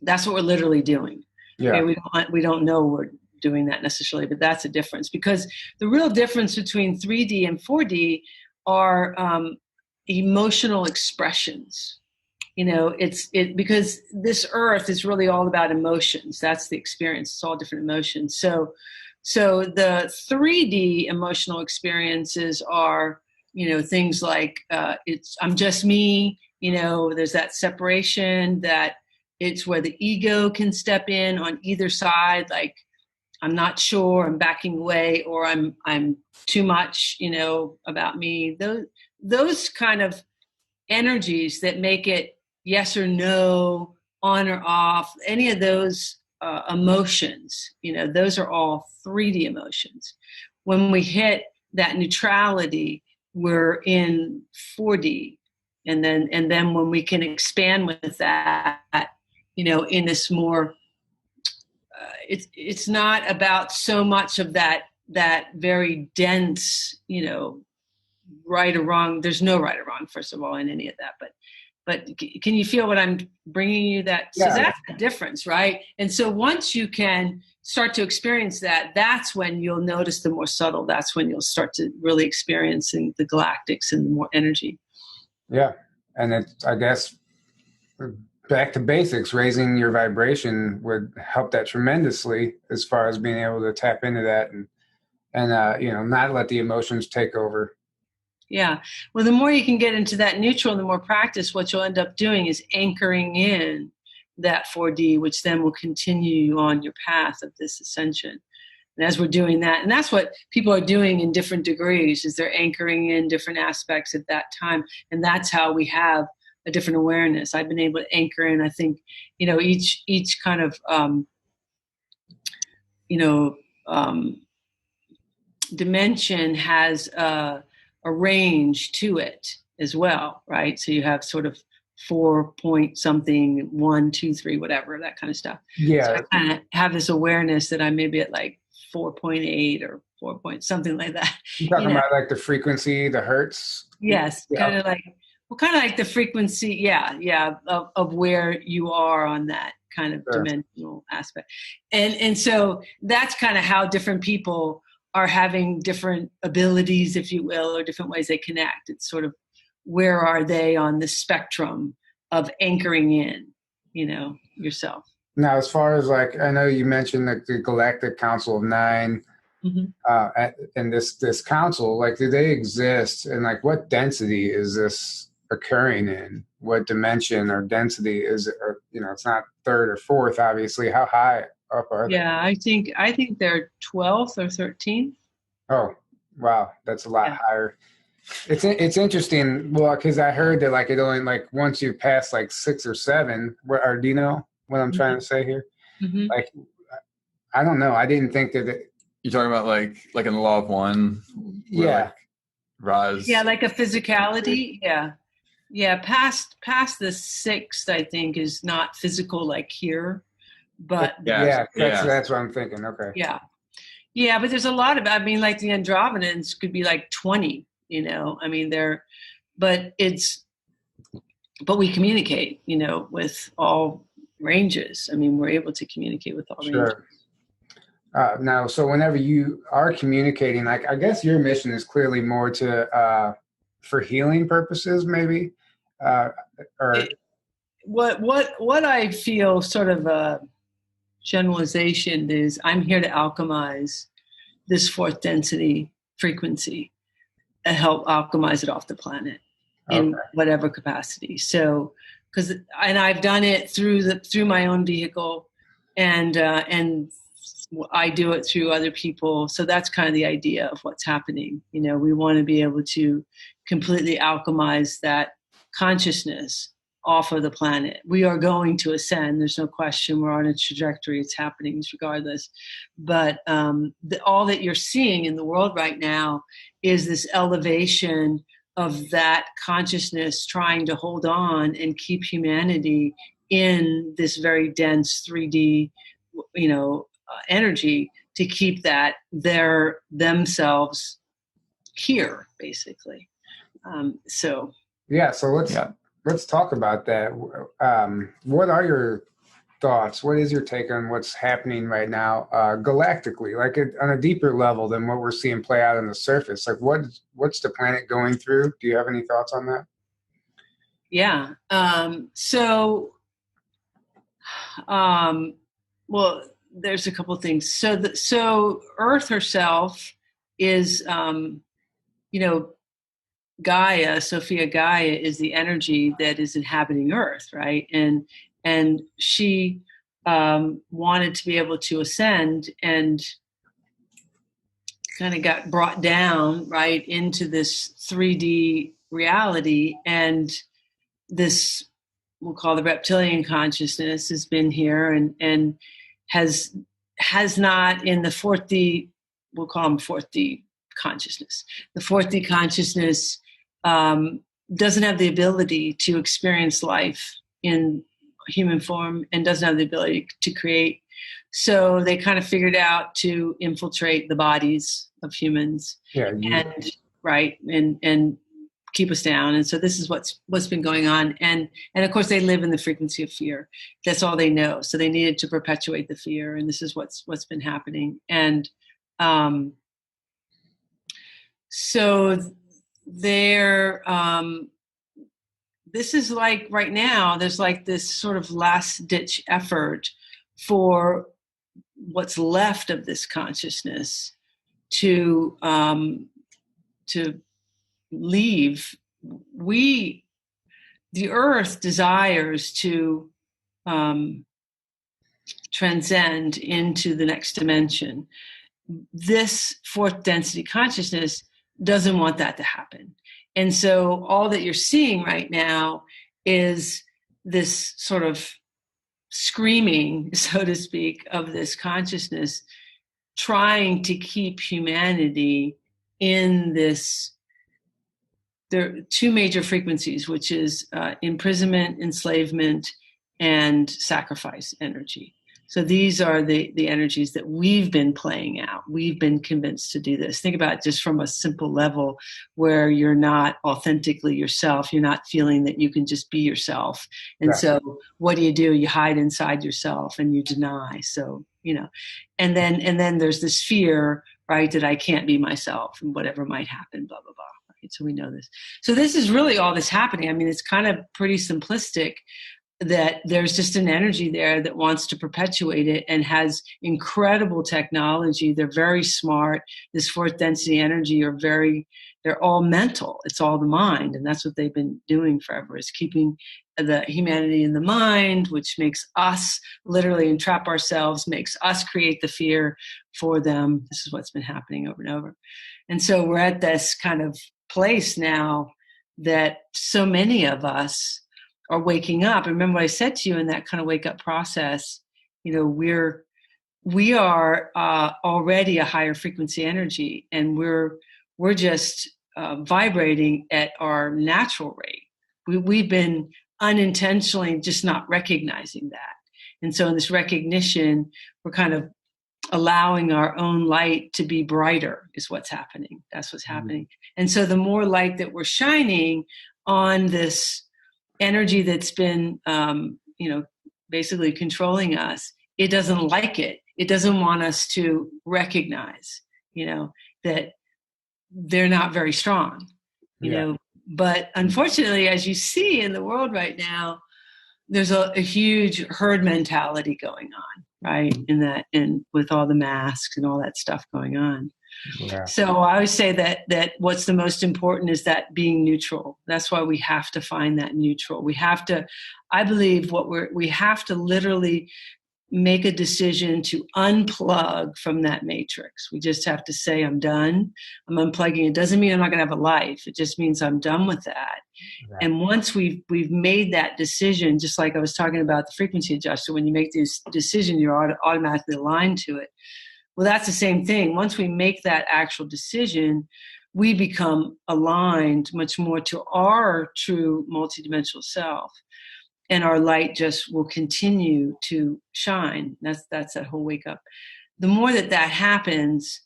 That's what we're literally doing. Yeah. Okay, we don't know we're doing that necessarily, but that's a difference, because the real difference between 3D and 4D are emotional expressions. You know, because this earth is really all about emotions. That's the experience. It's all different emotions. So the 3D emotional experiences are, you know, things like I'm just me. You know, there's that separation, that it's where the ego can step in on either side. Like, I'm not sure, I'm backing away, or I'm too much, you know, about me. Those kind of energies that make it yes or no, on or off, any of those emotions, you know, those are all 3D emotions. When we hit that neutrality, we're in 4D. And then when we can expand with that, you know, in this more, it's not about so much of that very dense, you know, right or wrong. There's no right or wrong, first of all, in any of that, but can you feel what I'm bringing you? That so that's the difference, right? And so once you can start to experience that, that's when you'll notice the more subtle. That's when you'll start to really experiencing the galactics and the more energy. Yeah, and I guess back to basics, raising your vibration would help that tremendously, as far as being able to tap into that and you know, not let the emotions take over. Yeah. Well, the more you can get into that neutral and the more practice, what you'll end up doing is anchoring in that 4D, which then will continue you on your path of this ascension. And as we're doing that, and that's what people are doing in different degrees, is they're anchoring in different aspects at that time. And that's how we have a different awareness. I've been able to anchor in, I think, you know, each kind of, dimension has a range to it as well, right? So you have sort of 4 point something, 1, 2, 3, whatever, that kind of stuff. Yeah. So I kind of have this awareness that I may be at like 4.8 or 4 point something like that. You're talking about like the frequency, the hertz? Yes, kind of like the frequency, of where you are on that kind of dimensional aspect. And so that's kind of how different people are having different abilities, if you will, or different ways they connect. It's sort of, where are they on the spectrum of anchoring in, you know, yourself? Now, as far as like, I know you mentioned like the Galactic Council of Nine, and this council, like, do they exist? And like, what density is this occurring in? What dimension or density is it? Or, you know, it's not third or fourth, obviously. How high up are they? Yeah, I think they're 12th or 13th. Oh, wow. That's a lot higher. It's interesting. Well, because I heard that like it only like once you pass like 6 or 7, or do you know what I'm trying to say here? Like, I don't know. I didn't think that you're talking about like in the Law of One. Like Raz. Yeah, like a physicality. Yeah. Past the 6th, I think, is not physical like here. But that's what I'm thinking. Okay. Yeah. Yeah, but there's a lot of, I mean, like the Andromedans could be like 20, I mean, but we communicate, with all ranges. I mean, we're able to communicate with all ranges. Now, so whenever you are communicating, like, I guess your mission is clearly more for healing purposes, maybe, or what I feel sort of a generalization is, I'm here to alchemize this fourth density frequency and help alchemize it off the planet in whatever capacity. So, and I've done it through my own vehicle, and I do it through other people. So that's kind of the idea of what's happening. We want to be able to completely alchemize that consciousness off of the planet. We are going to ascend. There's no question. We're on a trajectory. It's happening regardless. But all that you're seeing in the world right now is this elevation of that consciousness trying to hold on and keep humanity in this very dense 3D, energy, to keep themselves here, basically. So let's talk about that. What are your thoughts? What is your take on what's happening right now, galactically, like on a deeper level than what we're seeing play out on the surface? Like, what's the planet going through? Do you have any thoughts on that? Yeah. Well, there's a couple of things. So Earth herself is, Gaia, Sophia Gaia, is the energy that is inhabiting Earth, right? And she wanted to be able to ascend, and kind of got brought down right into this 3D reality, and this, we'll call the reptilian consciousness, has been here and has not, in the 4D, we'll call them 4D consciousness. The 4D consciousness doesn't have the ability to experience life in human form, and doesn't have the ability to create. So they kind of figured out to infiltrate the bodies of humans, and keep us down. And so this is what's been going on. And of course they live in the frequency of fear. That's all they know. So they needed to perpetuate the fear. And this is what's been happening. And so they're, this is like right now, there's like this sort of last ditch effort for what's left of this consciousness to leave. The Earth desires to transcend into the next dimension. This fourth density consciousness doesn't want that to happen. And so all that you're seeing right now is this sort of screaming, so to speak, of this consciousness trying to keep humanity in this. There are two major frequencies, which is imprisonment, enslavement, and sacrifice energy. So these are the energies that we've been playing out. We've been convinced to do this. Think about it just from a simple level where you're not authentically yourself. You're not feeling that you can just be yourself. And so what do? You hide inside yourself and you deny. So, and then there's this fear, right, that I can't be myself and whatever might happen, blah, blah, blah. Right? So we know this. So this is really all that's happening. I mean, it's kind of pretty simplistic, that there's just an energy there that wants to perpetuate it and has incredible technology. They're very smart. This fourth density energy they're all mental. It's all the mind. And that's what they've been doing forever, is keeping the humanity in the mind, which makes us literally entrap ourselves, makes us create the fear for them. This is what's been happening over and over. And so we're at this kind of place now that so many of us are waking up. And remember what I said to you in that kind of wake up process, we are already a higher frequency energy, and we're just vibrating at our natural rate. We've been unintentionally just not recognizing that. And so in this recognition, we're kind of allowing our own light to be brighter is what's happening. That's what's happening. And so the more light that we're shining on this energy that's been, basically controlling us, it doesn't like it. It doesn't want us to recognize, that they're not very strong, you know. But unfortunately, as you see in the world right now, there's a huge herd mentality going on, right? And with all the masks and all that stuff going on. Yeah. So I always say that what's the most important is that being neutral. That's why we have to find that neutral. We have to, I believe we have to literally make a decision to unplug from that matrix. We just have to say, I'm done. I'm unplugging. It doesn't mean I'm not going to have a life. It just means I'm done with that. Right. And once we've made that decision, just like I was talking about the frequency adjuster, when you make this decision, you're automatically aligned to it. Well, that's the same thing. Once we make that actual decision, we become aligned much more to our true multidimensional self. And our light just will continue to shine. That's that whole wake up. The more that happens,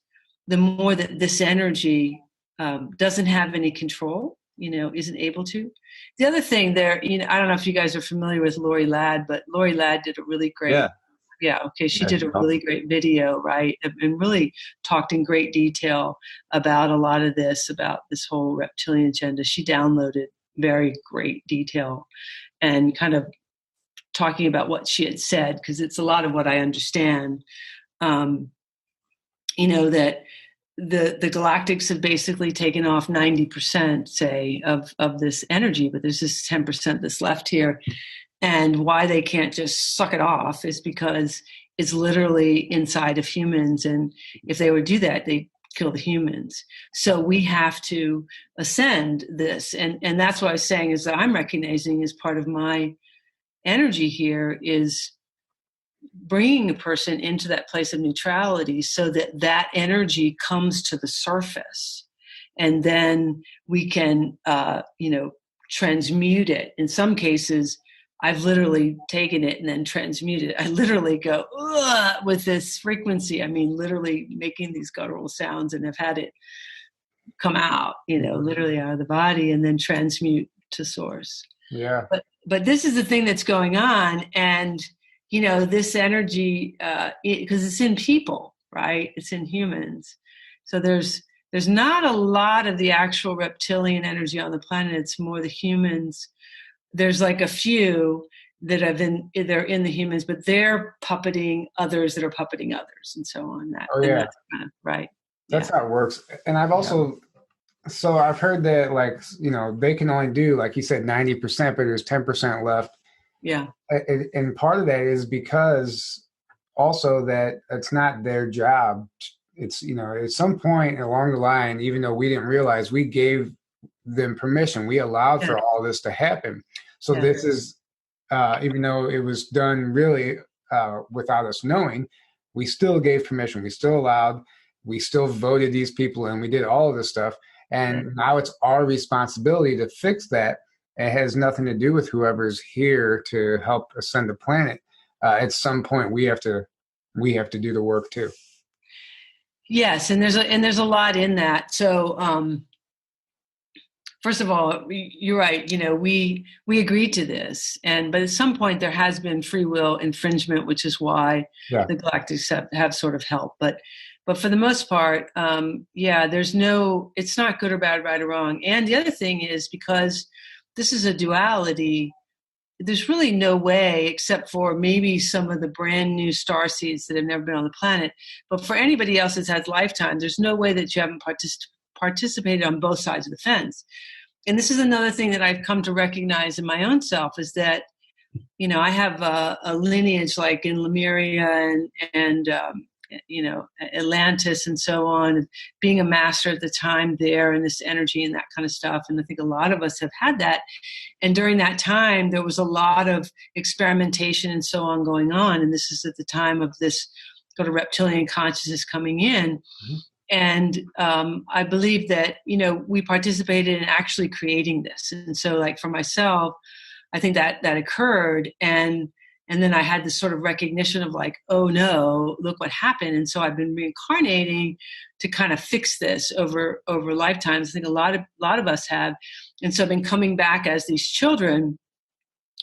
the more that this energy doesn't have any control, isn't able to. The other thing there, I don't know if you guys are familiar with Lori Ladd, but Lori Ladd did a really great, she did a really great video, right? And really talked in great detail about a lot of this, about this whole reptilian agenda. She downloaded very great detail and kind of talking about what she had said, because it's a lot of what I understand. That the galactics have basically taken off 90%, say, of this energy, but there's this 10% that's left here. And why they can't just suck it off is because it's literally inside of humans. And if they would do that, they kill the humans. So we have to ascend this. And that's what I was saying is that I'm recognizing as part of my energy here is bringing a person into that place of neutrality so that energy comes to the surface. And then we can, transmute it. In some cases, I've literally taken it and then transmuted it. I literally go with this frequency. I mean, literally making these guttural sounds and have had it come out, literally out of the body and then transmute to source. Yeah. But this is the thing that's going on. And, this energy, because it's in people, right? It's in humans. So there's not a lot of the actual reptilian energy on the planet. It's more the humans. There's like a few that they're in the humans, but they're puppeting others that are puppeting others and so on. That's kind of, right. That's how it works. And I've also, so I've heard that they can only do, like you said, 90%, but there's 10% left. Yeah. And part of that is because also that it's not their job. It's, at some point along the line, even though we didn't realize, we gave them permission. We allowed for all this to happen. So this is, even though it was done really without us knowing, we still gave permission. We still allowed, we still voted these people in. We did all of this stuff. And now it's our responsibility to fix that. It has nothing to do with whoever's here to help ascend the planet. At some point, we have to do the work too. Yes, and there's a lot in that. So, first of all, you're right. We agreed to this, but at some point there has been free will infringement, which is why the Galactics have sort of helped. But for the most part, it's not good or bad, right or wrong. And the other thing is, because this is a duality, there's really no way, except for maybe some of the brand new starseeds that have never been on the planet. But for anybody else that's had lifetime, there's no way that you haven't participated on both sides of the fence. And this is another thing that I've come to recognize in my own self is that, I have a lineage like in Lemuria and Atlantis and so on, being a master at the time there and this energy and that kind of stuff. And I think a lot of us have had that. And during that time, there was a lot of experimentation and so on going on. And this is at the time of this sort of reptilian consciousness coming in. Mm-hmm. And I believe that, we participated in actually creating this. And so like for myself, I think that occurred. And And then I had this sort of recognition of like, oh no, look what happened. And so I've been reincarnating to kind of fix this over lifetimes. I think a lot of us have. And so I've been coming back as these children,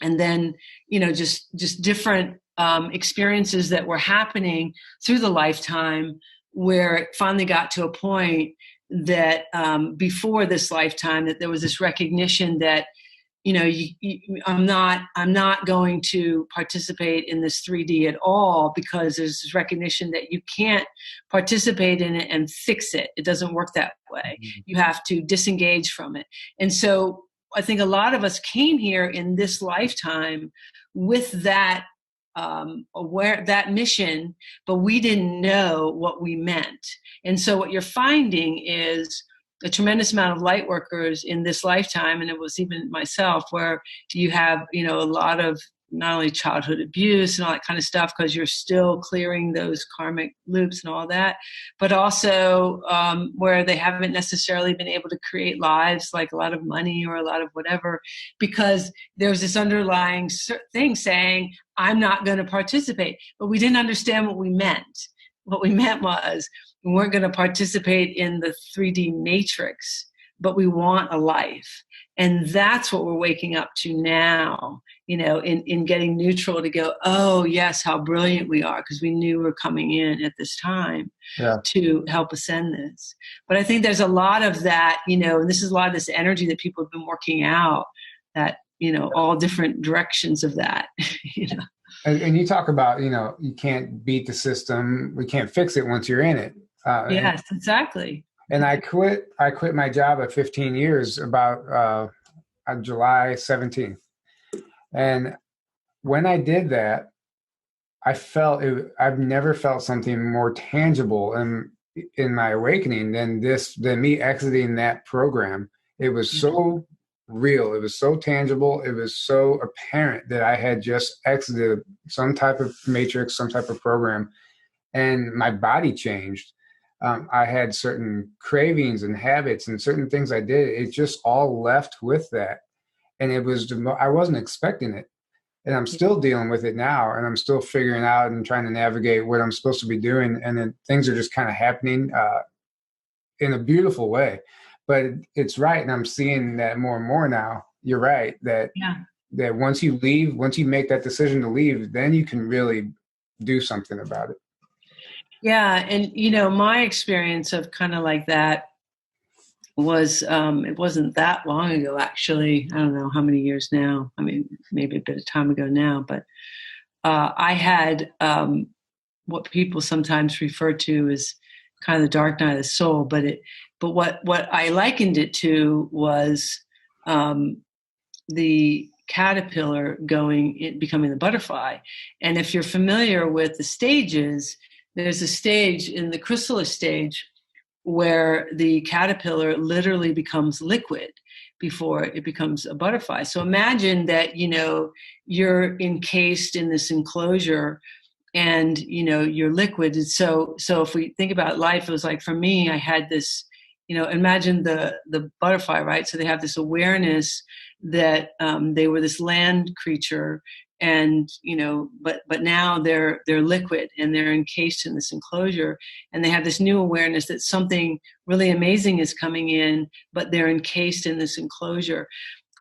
and then, just different experiences that were happening through the lifetime, where it finally got to a point that before this lifetime, that there was this recognition that, I'm not going to participate in this 3D at all, because there's this recognition that you can't participate in it and fix it. It doesn't work that way. Mm-hmm. You have to disengage from it. And so I think a lot of us came here in this lifetime with that that mission, but we didn't know what we meant. And so what you're finding is a tremendous amount of light workers in this lifetime, and it was even myself, where you have, a lot of not only childhood abuse and all that kind of stuff, because you're still clearing those karmic loops and all that, but also where they haven't necessarily been able to create lives like a lot of money or a lot of whatever, because there's this underlying thing saying, I'm not going to participate. But we didn't understand what we meant. What we meant was, we weren't going to participate in the 3D matrix, but we want a life. And that's what we're waking up to now, in getting neutral, to go, oh, yes, how brilliant we are, because we knew we were coming in at this time to help ascend this. But I think there's a lot of that, and this is a lot of this energy that people have been working out, that, all different directions of that, And you talk about, you can't beat the system. We can't fix it once you're in it. Yes, exactly. And I quit my job at 15 years, about on July 17th. And when I did that, I felt I've never felt something more tangible in my awakening than me exiting that program. It was so real. It was so tangible. It was so apparent that I had just exited some type of matrix, some type of program, and my body changed. I had certain cravings and habits and certain things I did. It just all left with that. And I wasn't expecting it. And I'm still dealing with it now. And I'm still figuring out and trying to navigate what I'm supposed to be doing. And then things are just kind of happening in a beautiful way. But it's right. And I'm seeing that more and more now. You're right. That once you leave, once you make that decision to leave, then you can really do something about it. Yeah. And, my experience of kind of like that was, it wasn't that long ago, actually. I don't know how many years now. I mean, maybe a bit of time ago now, but I had what people sometimes refer to as kind of the dark night of the soul. But what I likened it to was the caterpillar becoming the butterfly. And if you're familiar with the stages, there's a stage in the chrysalis stage where the caterpillar literally becomes liquid before it becomes a butterfly. So imagine that, you're encased in this enclosure and, you're liquid. And so if we think about life, it was like, for me, I had this, imagine the butterfly, right? So they have this awareness that they were this land creature, and but now they're liquid and they're encased in this enclosure, and they have this new awareness that something really amazing is coming in, but they're encased in this enclosure.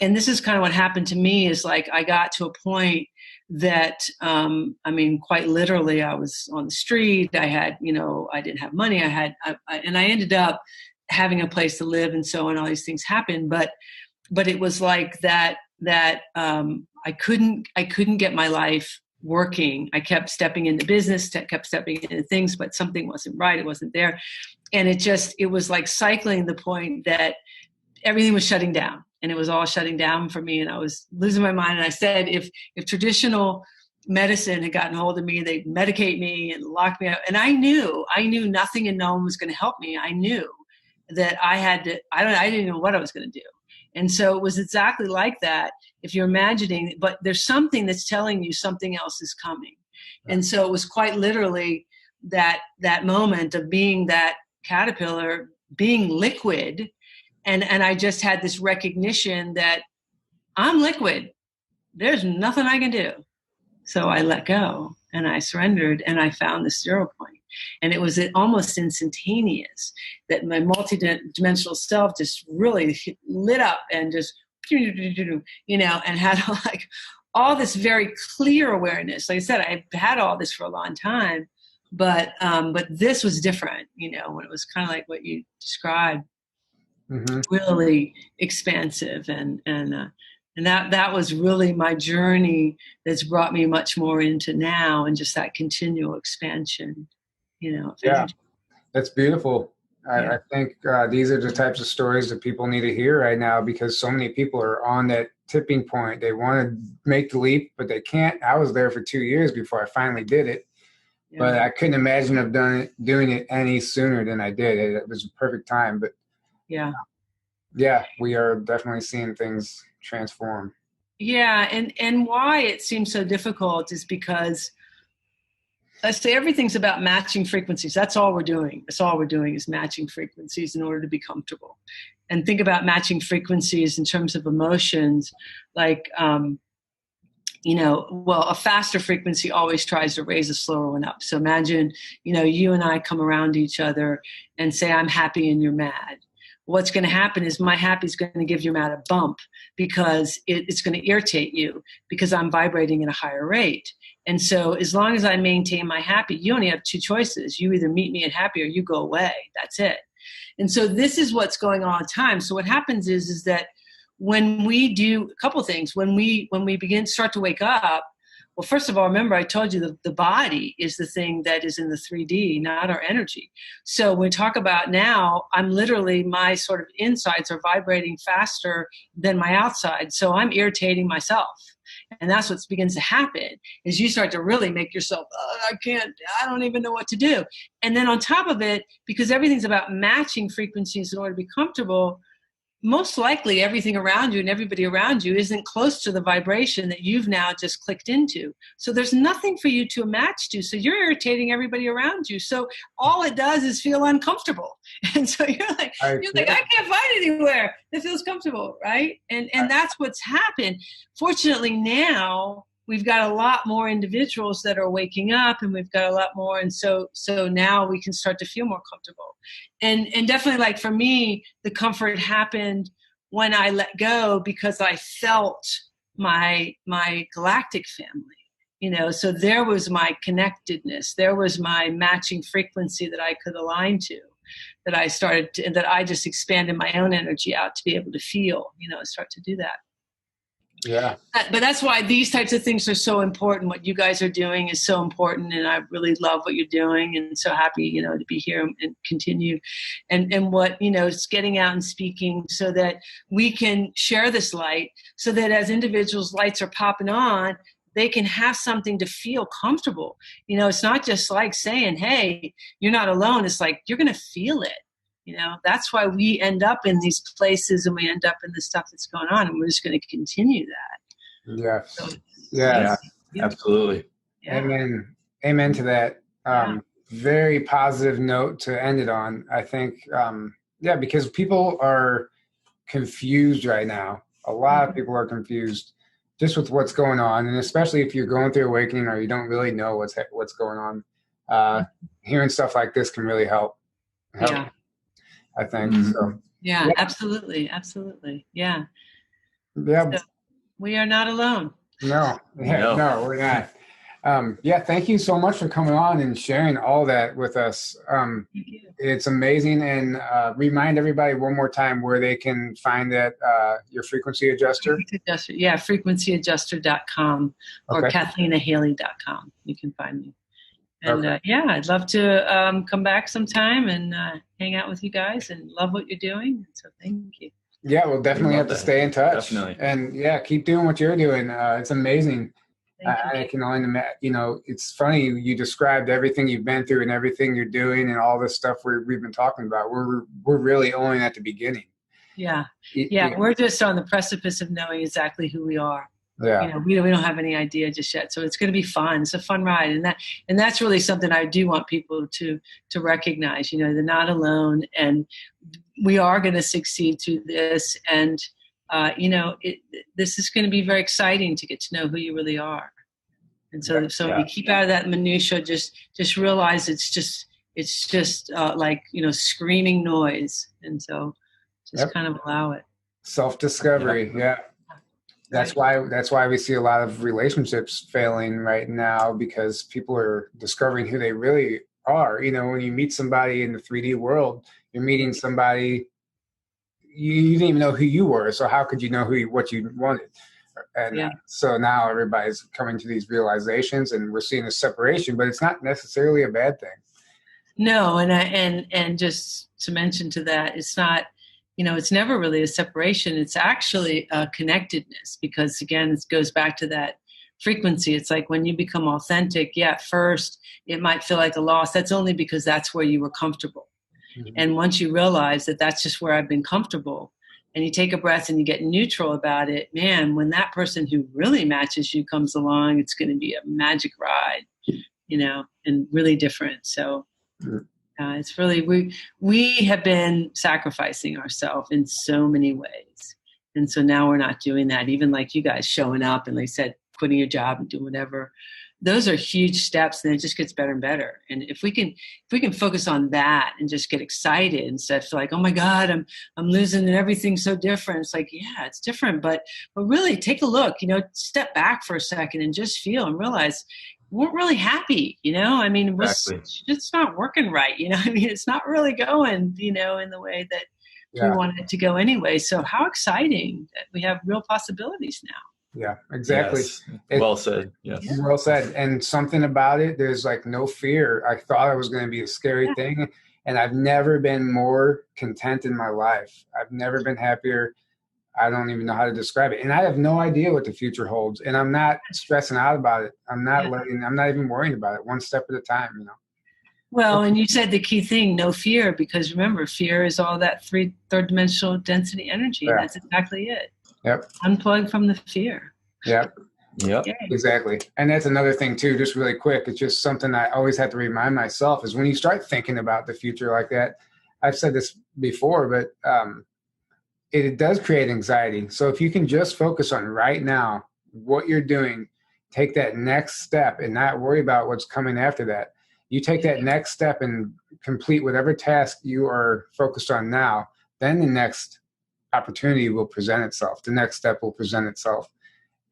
And this is kind of what happened to me, is like I got to a point that quite literally, I was on the street. I had I didn't have money. And I ended up having a place to live, and so on. All these things happened, but it was like that I couldn't get my life working. I kept stepping into business, kept stepping into things, but something wasn't right. It wasn't there. And it was like cycling the point that everything was shutting down, and it was all shutting down for me. And I was losing my mind. And I said, if traditional medicine had gotten hold of me, they'd medicate me and lock me up. And I knew nothing and no one was going to help me. I knew that I had to, I didn't know what I was going to do. And so it was exactly like that. If you're imagining, but there's something that's telling you something else is coming. Right. And so it was quite literally that moment of being that caterpillar, being liquid. And I just had this recognition that I'm liquid. There's nothing I can do. So I let go and I surrendered, and I found this 0 point. And it was almost instantaneous that my multidimensional self just really lit up and just, and had like all this very clear awareness. Like I said, I had all this for a long time, but this was different, when it was kind of like what you described, really expansive. And that was really my journey that's brought me much more into now, and just that continual expansion, Yeah, that's beautiful. I think these are the types of stories that people need to hear right now, because so many people are on that tipping point. They want to make the leap, but they can't. I was there for 2 years before I finally did it, but I couldn't imagine doing it any sooner than I did. It was a perfect time, but we are definitely seeing things transform. Yeah, and why it seems so difficult is because, let's say, everything's about matching frequencies. That's all we're doing. That's all we're doing is matching frequencies in order to be comfortable. And think about matching frequencies in terms of emotions, like, a faster frequency always tries to raise a slower one up. So imagine, you and I come around each other and say, I'm happy and you're mad. What's going to happen is my happy is going to give your mad a bump, because it's going to irritate you, because I'm vibrating at a higher rate. And so as long as I maintain my happy, you only have 2 choices. You either meet me at happy or you go away. That's it. And so this is what's going on all the time. So what happens is that when we do a couple things, when we start to wake up, well, first of all, remember I told you the body is the thing that is in the 3D, not our energy. So when we talk about now, I'm literally, my sort of insides are vibrating faster than my outside. So I'm irritating myself. And that's what begins to happen, is you start to really make yourself, I don't even know what to do. And then on top of it, because everything's about matching frequencies in order to be comfortable, most likely everything around you and everybody around you isn't close to the vibration that you've now just clicked into. So there's nothing for you to match to. So you're irritating everybody around you. So all it does is feel uncomfortable. And so you're like, I can't find anywhere that feels comfortable, right? And that's what's happened. Fortunately now, we've got a lot more individuals that are waking up, and we've got a lot more. And so now we can start to feel more comfortable. And definitely, like for me, the comfort happened when I let go, because I felt my galactic family, so there was my connectedness. There was my matching frequency that I could align to, that I just expanded my own energy out to be able to feel, start to do that. Yeah. But that's why these types of things are so important. What you guys are doing is so important, and I really love what you're doing, and so happy, to be here and continue. And what, it's getting out and speaking so that we can share this light, so that as individuals, lights are popping on, they can have something to feel comfortable. It's not just like saying, hey, you're not alone. It's like, you're going to feel it. That's why we end up in these places, and we end up in the stuff that's going on, and we're just going to continue that. Yes. So, yeah, absolutely. Yeah. Amen to that. Very positive note to end it on. I think, because people are confused right now. A lot of people are confused just with what's going on, and especially if you're going through awakening or you don't really know what's going on. Hearing stuff like this can really help. Yeah. I think so. Yeah, absolutely. Yeah. Yeah. So we are not alone. No, we're not. Thank you so much for coming on and sharing all that with us. Thank you. It's amazing. And remind everybody one more time where they can find that, your frequency adjuster. Frequencyadjuster.com or CathleenaHailley.com. You can find me. And I'd love to come back sometime and hang out with you guys, and love what you're doing. So thank you. Yeah, we'll definitely have to stay in touch. Definitely. And keep doing what you're doing. It's amazing. I can only imagine, it's funny you described everything you've been through and everything you're doing and all this stuff we've been talking about. We're really only at the beginning. Yeah. We're just on the precipice of knowing exactly who we are. Yeah. We don't have any idea just yet. So it's going to be fun. It's a fun ride. And that's really something I do want people to recognize, they're not alone, and we are going to succeed through this. And, this is going to be very exciting to get to know who you really are. And so you keep out of that minutia, just realize it's just like, screaming noise. And so just kind of allow it. Self-discovery. Yeah. That's why we see a lot of relationships failing right now, because people are discovering who they really are. When you meet somebody in the 3D world, you're meeting somebody you didn't even know who you were. So how could you know what you wanted? And so now everybody's coming to these realizations, and we're seeing a separation, but it's not necessarily a bad thing. No, and just to mention to that, it's not. It's never really a separation. It's actually a connectedness, because again, it goes back to that frequency. It's like when you become authentic, at first it might feel like a loss. That's only because that's where you were comfortable. Mm-hmm. And once you realize that that's just where I've been comfortable, and you take a breath and you get neutral about it, man, when that person who really matches you comes along, it's going to be a magic ride, and really different. So it's really, we have been sacrificing ourselves in so many ways. And so now we're not doing that. Even like you guys showing up and, like I said, quitting your job and doing whatever. Those are huge steps, and it just gets better and better. And if we can focus on that and just get excited instead of like, oh my God, I'm losing and everything's so different. It's like, yeah, it's different, but really take a look, step back for a second and just feel and realize we weren't really happy, it's not working right. It's not really going, in the way that we wanted it to go anyway. So how exciting that we have real possibilities now. Yeah, exactly. Yes. Well said. Yes. Yeah. Well said. And something about it, there's like no fear. I thought it was going to be a scary thing, and I've never been more content in my life. I've never been happier. I don't even know how to describe it. And I have no idea what the future holds, and I'm not stressing out about it. I'm not even worrying about it, one step at a time, Well, and you said the key thing, no fear, because remember, fear is all that third dimensional density energy. Yeah. And that's exactly it. Yep. Unplug from the fear. Yep. Exactly. And that's another thing too, just really quick. It's just something I always have to remind myself, is when you start thinking about the future like that, I've said this before, but it does create anxiety. So if you can just focus on right now, what you're doing, take that next step and not worry about what's coming after that. You take that next step and complete whatever task you are focused on now, then the next opportunity will present itself. The next step will present itself.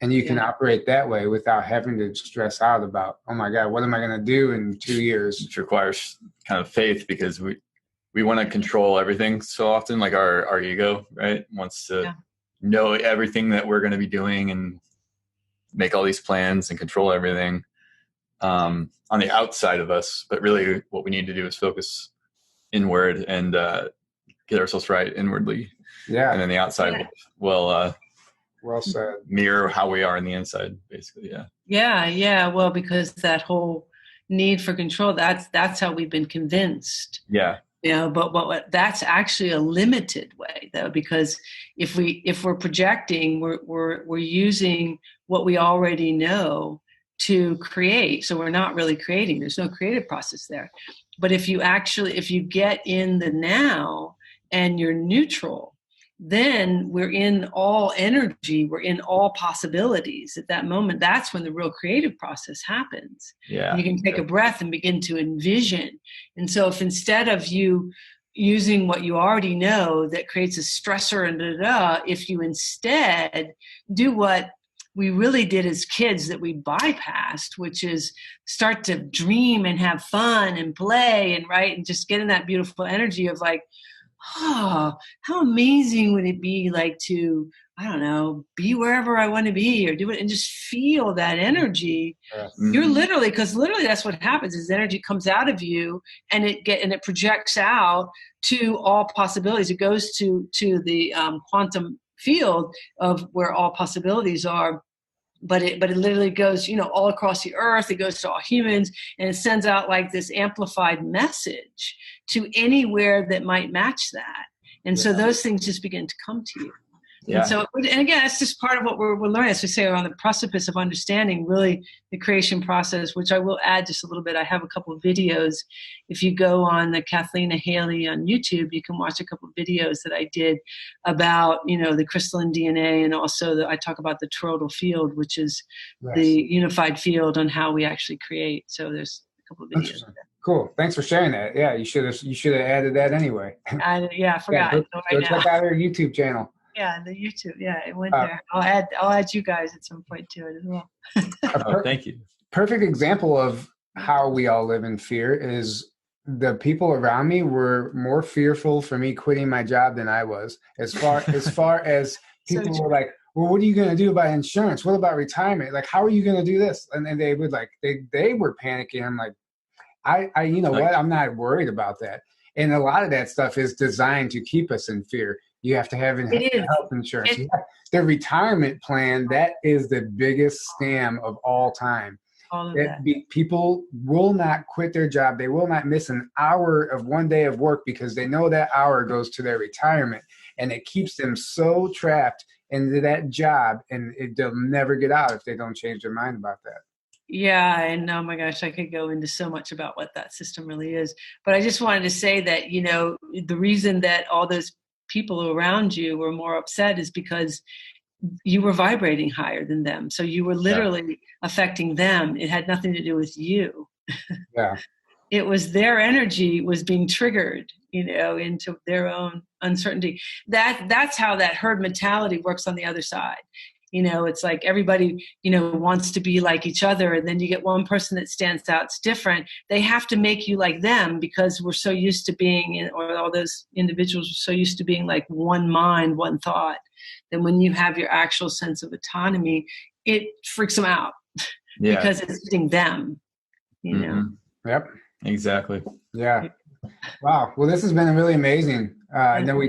And you can operate that way without having to stress out about, oh my God, what am I going to do in 2 years? Which requires kind of faith, because we want to control everything so often, like our ego, right? Wants to know everything that we're going to be doing and make all these plans and control everything on the outside of us. But really what we need to do is focus inward and get ourselves right inwardly. Yeah. And then the outside will well said. Mirror how we are in the inside, basically. Yeah. Well, because that whole need for control, that's how we've been convinced. Yeah. But that's actually a limited way, though, because if we're projecting, we're using what we already know to create. So we're not really creating. There's no creative process there. But if you get in the now and you're neutral, then we're in all energy, we're in all possibilities at that moment. That's when the real creative process happens. Yeah. You can take a breath and begin to envision. And so if instead of you using what you already know that creates a stressor and if you instead do what we really did as kids that we bypassed, which is start to dream and have fun and play and just get in that beautiful energy of like, oh, how amazing would it be like to, I don't know, be wherever I want to be or do it and just feel that energy. Mm-hmm. You're literally that's what happens is energy comes out of you and it projects out to all possibilities. It goes to the quantum field of where all possibilities are. But it literally goes, all across the earth. It goes to all humans, and it sends out like this amplified message to anywhere that might match that. And so those things just begin to come to you. Yeah. And so, and again, that's just part of what we're learning. As we say, we're on the precipice of understanding really the creation process, which I will add just a little bit. I have a couple of videos. If you go on the Cathleena Hailley on YouTube, you can watch a couple of videos that I did about, the crystalline DNA, and also I talk about the toroidal field, which is the unified field on how we actually create. So there's a couple of videos. Cool. Thanks for sharing that. Yeah, you should have added that anyway. I forgot. Go check out our YouTube channel. Yeah, the YouTube. Yeah, it went there. I'll add you guys at some point to it as well. Thank you. Perfect example of how we all live in fear is the people around me were more fearful for me quitting my job than I was. As far as people were like, well, what are you going to do about insurance? What about retirement? Like, how are you going to do this? And then they would they were panicking. I'm like, what? I'm not worried about that. And a lot of that stuff is designed to keep us in fear. You have to have health insurance. The retirement plan, that is the biggest scam of all time. All of that. People will not quit their job. They will not miss an hour of one day of work because they know that hour goes to their retirement. And it keeps them so trapped into that job, and they'll never get out if they don't change their mind about that. Yeah, and oh my gosh, I could go into so much about what that system really is. But I just wanted to say that, the reason that all those people around you were more upset is because you were vibrating higher than them. So you were literally affecting them. It had nothing to do with you. Yeah. It was their energy was being triggered, into their own uncertainty. That's how that herd mentality works on the other side. It's like everybody, wants to be like each other. And then you get one person that stands out. It's different. They have to make you like them because we're so used to being, or all those individuals are so used to being like one mind, one thought. Then when you have your actual sense of autonomy, it freaks them out because it's hitting them, Mm-hmm. Yep. Exactly. Yeah. Wow. Well, this has been really amazing. I know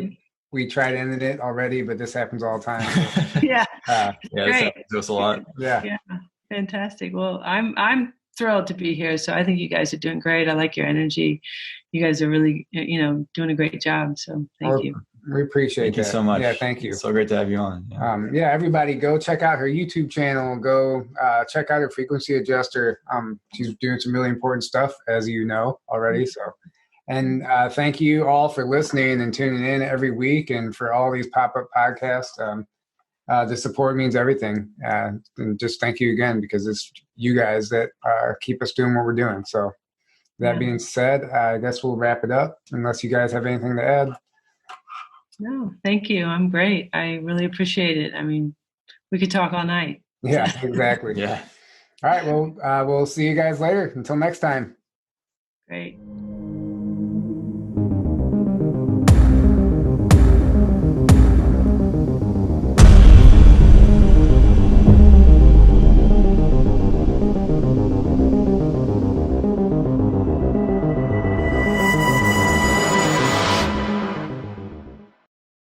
we tried ending it already, but this happens all the time. So. Yeah. This happens to us a lot. Yeah. Fantastic. Well, I'm thrilled to be here. So I think you guys are doing great. I like your energy. You guys are really, doing a great job. So thank you. We appreciate that. Thank you so much. Yeah, thank you. It's so great to have you on. Everybody go check out her YouTube channel. Go check out her frequency adjuster. She's doing some really important stuff, as you know already. So, and thank you all for listening and tuning in every week, and for all these pop-up podcasts. The support means everything. And just thank you again, because it's you guys that keep us doing what we're doing. So that being said, I guess we'll wrap it up unless you guys have anything to add. No, thank you. I'm great. I really appreciate it. I mean, we could talk all night. Yeah, exactly. Yeah. All right. Well, we'll see you guys later. Until next time. Great.